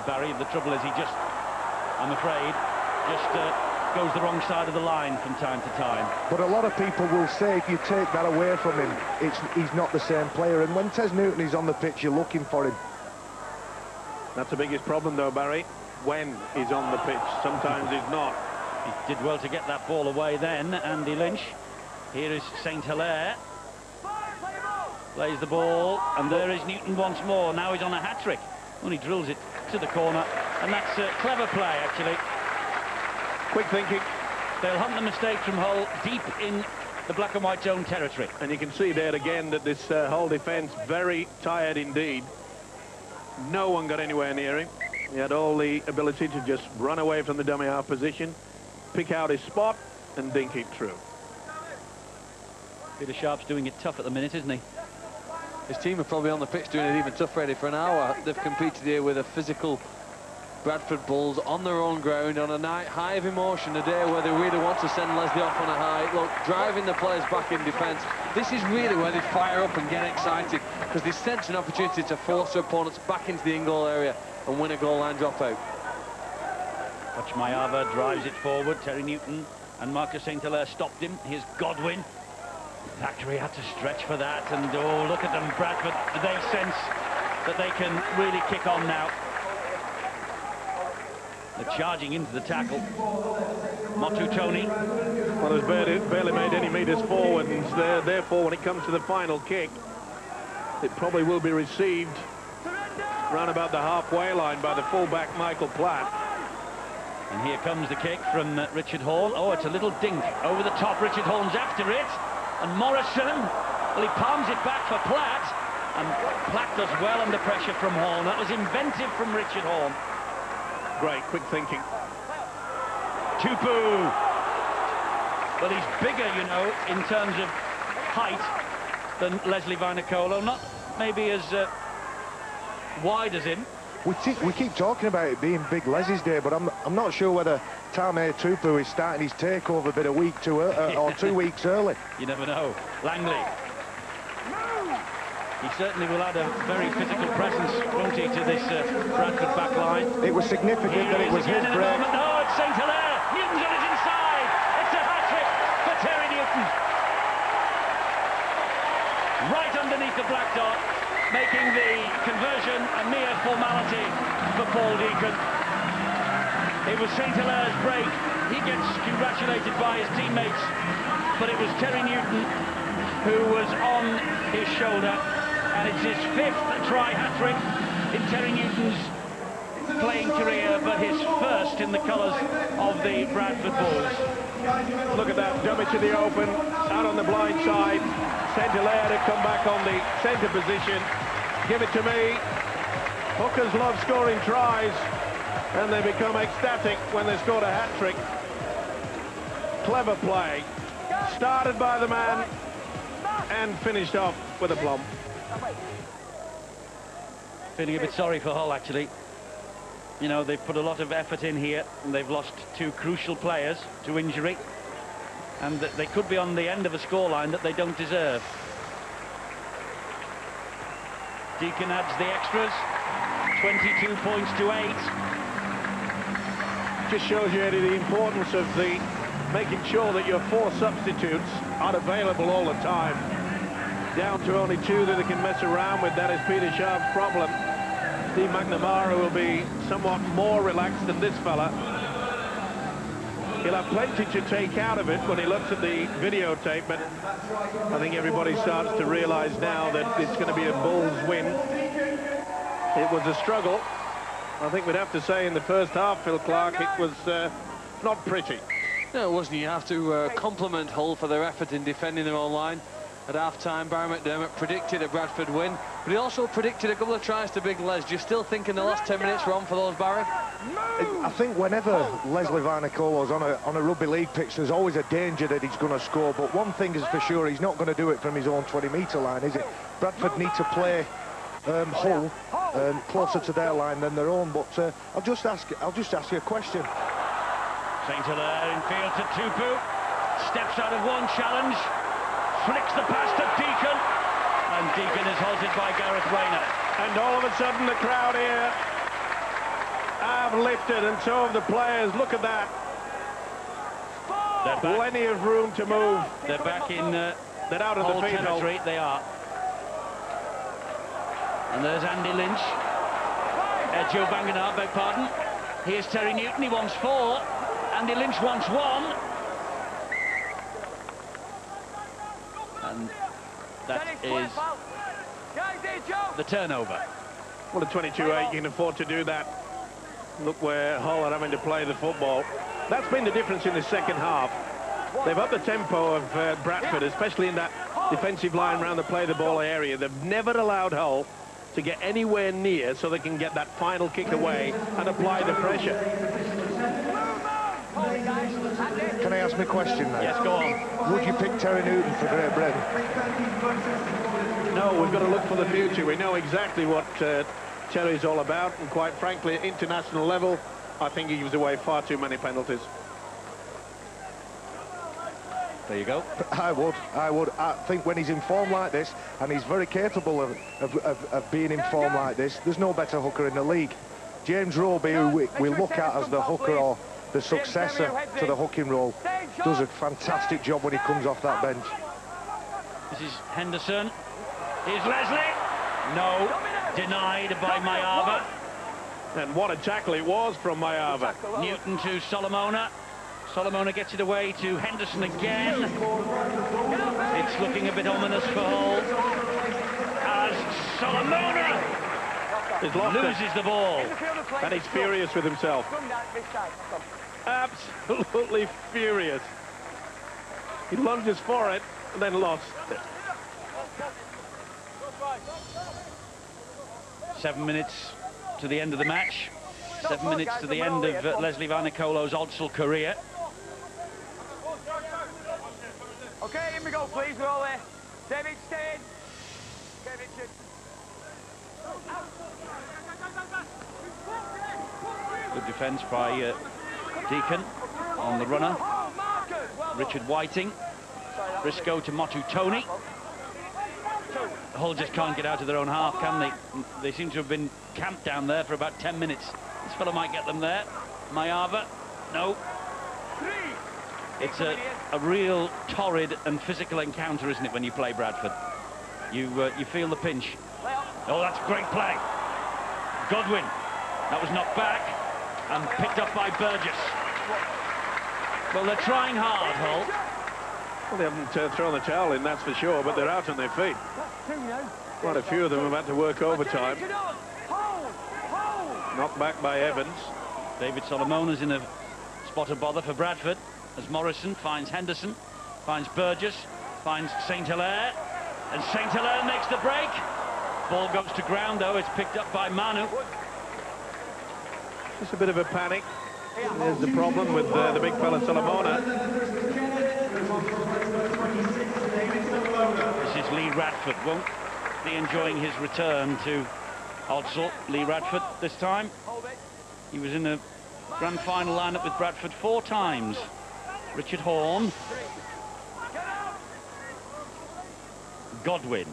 Barry. The trouble is he just, I'm afraid, just goes the wrong side of the line from time to time. But a lot of people will say if you take that away from him, he's not the same player, and when Tez Newton is on the pitch, you're looking for him. That's the biggest problem, though, Barry, when he's on the pitch. Sometimes he's not. He did well to get that ball away then, Andy Lynch. Here is St. Hilaire. Plays the ball, and there is Newton once more. Now he's on a hat-trick. Well, he drills it to the corner, and that's a clever play, actually. Quick thinking. They'll hunt the mistake from Hull deep in the black and white zone territory. And you can see there again that this Hull defence very tired indeed. No one got anywhere near him. He had all the ability to just run away from the dummy half position, pick out his spot, and dink it through. Peter Sharp's doing it tough at the minute, isn't he? His team are probably on the pitch doing it even tougher, Eddie. For an hour, they've competed here with a physical Bradford Bulls on their own ground on a night high of emotion, a day where they really want to send Leslie off on a high. Look, driving the players back in defence. This is really where they fire up and get excited, because they sense an opportunity to force their opponents back into the in-goal area and win a goal line dropout. Mayava drives it forward. Terry Newton and Marcus St. Hilaire stopped him. Here's Godwin. Factory had to stretch for that, and oh, look at them, Bradford. They sense that they can really kick on now. They're charging into the tackle. Motu Tony. Well, has barely made any metres forward, and therefore, when it comes to the final kick, it probably will be received round about the halfway line by the fullback, Michael Platt. And here comes the kick from Richard Horn. Oh, it's a little dink over the top. Richard Horn's after it. And Morrison, well, he palms it back for Platt. And Platt does well under pressure from Horn. That was inventive from Richard Horn. Great, quick thinking. Tupou. Well, he's bigger, you know, in terms of height than Leslie Vainikolo. Not maybe as wide as him. We keep talking about it being Big Leslie's day, but I'm not sure whether Tame Tupou is starting his takeover bit a week too or 2 weeks early. You never know. Langley. He certainly will add a very physical presence, won't he, to this Bradford back line. It was significant that it was his break. No, it's St. Hilaire. Newton's on his inside. It's a hat-trick for Terry Newton. Right underneath the black dot, making the conversion a mere formality for Paul Deacon. It was St. Hilaire's break. He gets congratulated by his teammates, but it was Terry Newton who was on his shoulder, and it's his 5th try hat-trick in Terry Newton's playing career, but his first in the colours of the Bradford Bulls. Look at that, dummy to the open, out on the blind side. St. Hilaire to come back on the centre position. Give it to me. Hookers love scoring tries, and they become ecstatic when they score a hat-trick. Clever play. Started by the man and finished off with a plump. Feeling a bit sorry for Hull, actually. You know, they've put a lot of effort in here, and they've lost 2 crucial players to injury, and they could be on the end of a scoreline that they don't deserve. Deacon adds the extras, 22 points to 8. Just shows you, Eddie, the importance of making sure that your 4 substitutes are available all the time. Down to only 2 that they can mess around with. That is Peter Sharp's problem. Steve McNamara will be somewhat more relaxed than this fella. He'll have plenty to take out of it when he looks at the videotape, but I think everybody starts to realise now that it's going to be a Bulls win. It was a struggle. I think we'd have to say in the first half, Phil Clark, it was not pretty. No, it wasn't. You have to compliment Hull for their effort in defending their own line. At half-time, Barry McDermott predicted a Bradford win, but he also predicted a couple of tries to Big Les. Do you still think in the last 10 minutes were on for those, Barry? I think whenever Leslie Vainikolo's on a rugby league pitch, there's always a danger that he's going to score, but one thing is for sure, he's not going to do it from his own 20-metre line, is it? Bradford need to play Hull closer to their line than their own, but I'll just ask you a question. St. Hilaire in field to Tupou, steps out of one challenge, flicks the pass to Deacon, and Deacon is halted by Gareth Rayner. And all of a sudden the crowd here have lifted, and so have the players. Look at that. Plenty of room to move. They're back in they're out of the field territory. They are. And there's Andy Lynch. Joe Banganar, beg pardon. Here's Terry Newton. He wants 4. Andy Lynch wants 1. And that is the turnover. Well, at 22-8, you can afford to do that. Look where Hull are having to play the football. That's been the difference in the second half. They've upped the tempo of Bradford, especially in that defensive line around the play-the-ball area. They've never allowed Hull to get anywhere near so they can get that final kick away and apply the pressure. Can I ask me a question now? Yes, go on. Would you pick Terry Newton for Great Britain? No, we've got to look for the future. We know exactly what Terry's all about, and quite frankly, at international level, I think he gives away far too many penalties. There you go. I would. I think when he's in form like this, and he's very capable of being in form like this, there's no better hooker in the league. James Roby, who we look at as the hooker or the successor to the hooking role, does a fantastic job when he comes off that bench. This is Henderson. Here's Leslie. No. Denied by Mayava. And what a tackle it was from Mayava. Newton to Solomona. Solomona gets it away to Henderson again. It's looking a bit ominous for Hull. As Solomona loses the ball. And he's furious with himself. Absolutely furious. He lunges for it and then lost it. 7 minutes to the end of the match. 7 minutes to the end of Leslie Vanekolo's Odsal career. Okay, in we go, please. We're all there. David, stay in. Okay, Richard. Good defence by Deacon on the runner. Richard Whiting. Briscoe to Motu Tony. Hull just can't get out of their own half, can they? They seem to have been camped down there for about 10 minutes. This fellow might get them there. Mayava, no. It's a real torrid and physical encounter, isn't it, when you play Bradford? You feel the pinch. Oh, that's a great play. Godwin. That was knocked back and picked up by Burgess. Well, they're trying hard, Hull. Well, they haven't thrown the towel in, that's for sure, but they're out on their feet. Quite a few of them have had to work overtime. Knocked back by Evans. David Solomona's in a spot of bother for Bradford, as Morrison finds Henderson, finds Burgess, finds St. Hilaire, and St. Hilaire makes the break. Ball goes to ground, though. It's picked up by Manu. Just a bit of a panic. There's the problem with the big fella Solomona. This is Lee Radford. Won't be enjoying his return to Odsal. Lee Radford this time. He was in the grand final lineup with Bradford 4 times. Richard Horn. Godwin.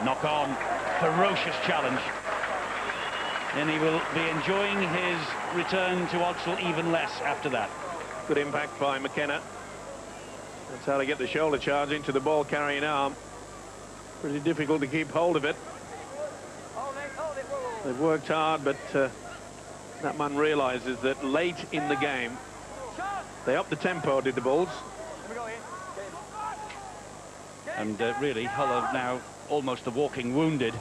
Knock on. Ferocious challenge. And he will be enjoying his return to Odsal even less after that. Good impact by McKenna. That's how to get the shoulder charge into the ball carrying arm. Pretty difficult to keep hold of it. They've worked hard, but that man realises that late in the game, they upped the tempo, did the Bulls. And really, Hull are now almost the walking wounded.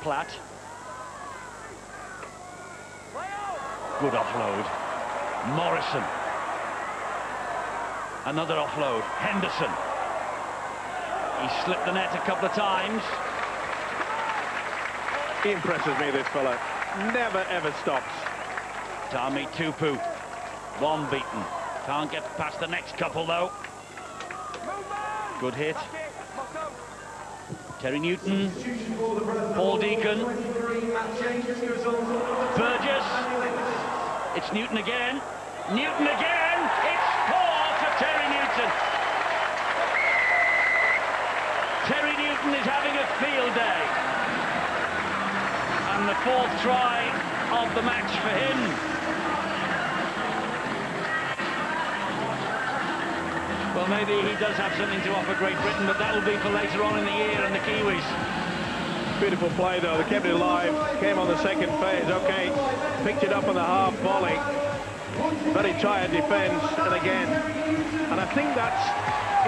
Platt. Good offload. Morrison. Another offload. Henderson. He slipped the net a couple of times. He impresses me, this fella. Never, ever stops. Tame Tupou. One beaten. Can't get past the next couple, though. Good hit. Terry Newton. Paul Deacon. Burgess. It's Newton again. Newton again. It's 4 for Terry Newton. Terry Newton is having a field day. And the 4th try of the match for him. Well, maybe he does have something to offer Great Britain, but that'll be for later on in the year and the Kiwis. Beautiful play, though. They kept it alive. Came on the second phase. OK. Picked it up on the half volley. Very tired defence. And again. And I think that's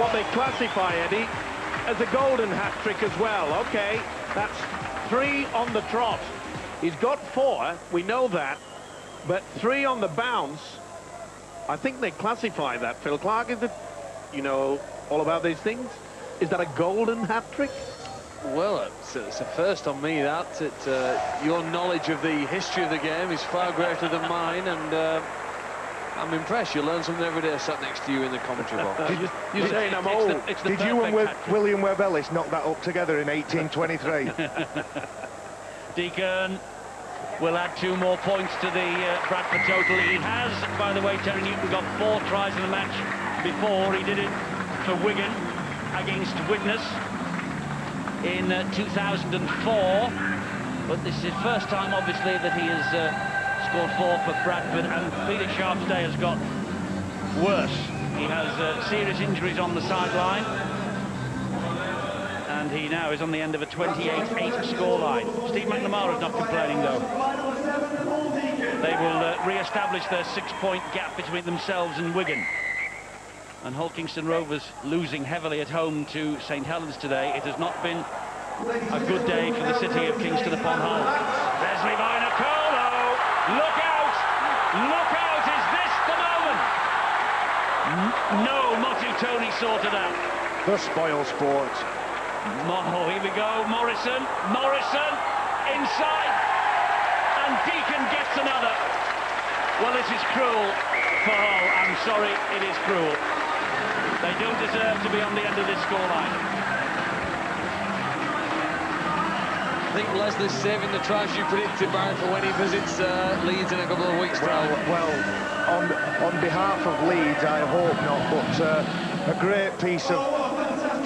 what they classify, Eddie, as a golden hat-trick as well. OK. That's 3 on the trot. He's got 4. We know that. But 3 on the bounce. I think they classify that. Phil Clark, is it? You know all about these things? Is that a golden hat-trick? Well, it's a first on me, that. Your knowledge of the history of the game is far greater than mine, and I'm impressed. You learn something every day sat next to you in the commentary box. You're saying I'm old. Did you and William Webb Ellis knock that up together in 1823? Deacon will add 2 more points to the Bradford total. He has, by the way, Terry Newton got 4 tries in the match before. He did it for Wigan against Widnes in 2004, but this is his first time, obviously, that he has scored 4 for Bradford, and Felix Sharp's day has got worse. He has serious injuries on the sideline, and he now is on the end of a 28-8 scoreline. Steve McNamara is not complaining, though. They will re-establish their 6-point gap between themselves and Wigan. And Hull Kingston Rovers losing heavily at home to St Helens today. It has not been a good day for the city of Kingston upon Hull. Leslie Vinacolo! Look out! Look out! Is this the moment? No, Motu Tony sorted out. The spoil sport. Oh, here we go. Morrison. Morrison inside. And Deacon gets another. Well, this is cruel for Hull. I'm sorry, it is cruel. They don't deserve to be on the end of this scoreline. I think Leslie's saving the tries you predicted, Barry, for when he visits Leeds in a couple of weeks' time. Well, on behalf of Leeds, I hope not, but a great piece of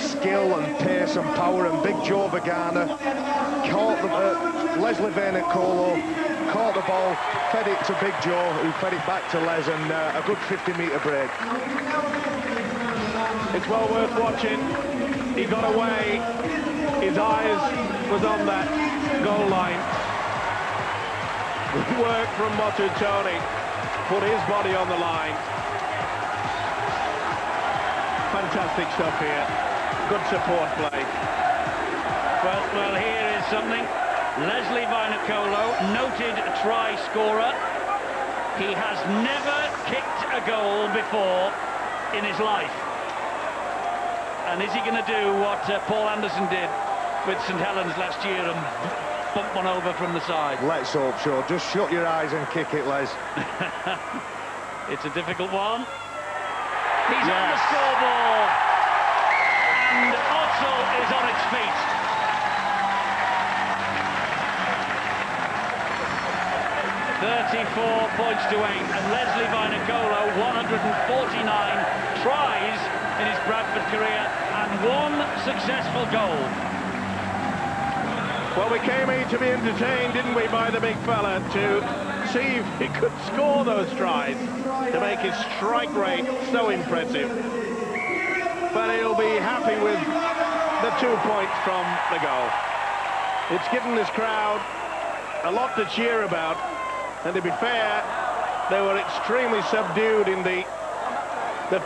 skill and pace and power, and Big Joe Vagana caught Leslie Vinacolo, caught the ball, fed it to Big Joe, who fed it back to Les, and a good 50-metre break. It's well worth watching. He got away. His eyes was on that goal line. Good work from Motu Tony. Put his body on the line. Fantastic stuff here. Good support play. Well, here is something. Leslie Vinacolo, noted try scorer. He has never kicked a goal before in his life. And is he going to do what Paul Anderson did with St Helens last year and bump one over from the side? Let's hope so. Just shut your eyes and kick it, Les. It's a difficult one. He's on the scoreboard. And Otzel is on its feet. $34 points to 8, and Leslie Vinacolo 149 tries in his Bradford career and 1 successful goal. Well, we came here to be entertained, didn't we, by the big fella, to see if he could score those tries, to make his strike rate so impressive. But he'll be happy with the 2 points from the goal. It's given this crowd a lot to cheer about, and to be fair, they were extremely subdued in the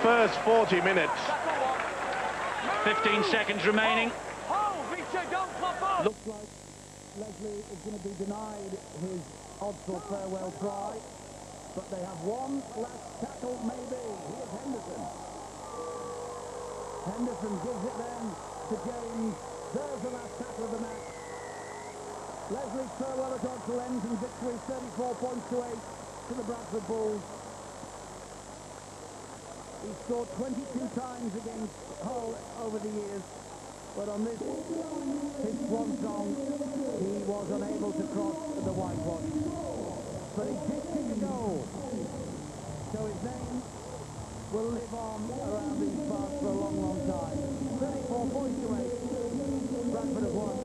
first 40 minutes. 15 seconds remaining. Looks like Leslie is going to be denied his Odsal farewell try, but they have one last tackle, maybe. Here's Henderson. Henderson gives it then to James. There's the last tackle of the match. Leslie's farewell at Odsal ends in victory, 34 points to 8 to the Bradford Bulls. He scored 22 times against Hull over the years, but on this, his swan song, he was unable to cross the whitewash. But he did kick a goal, so his name will live on around these parts for a long, long time. 34 points to 8. Bradford have won.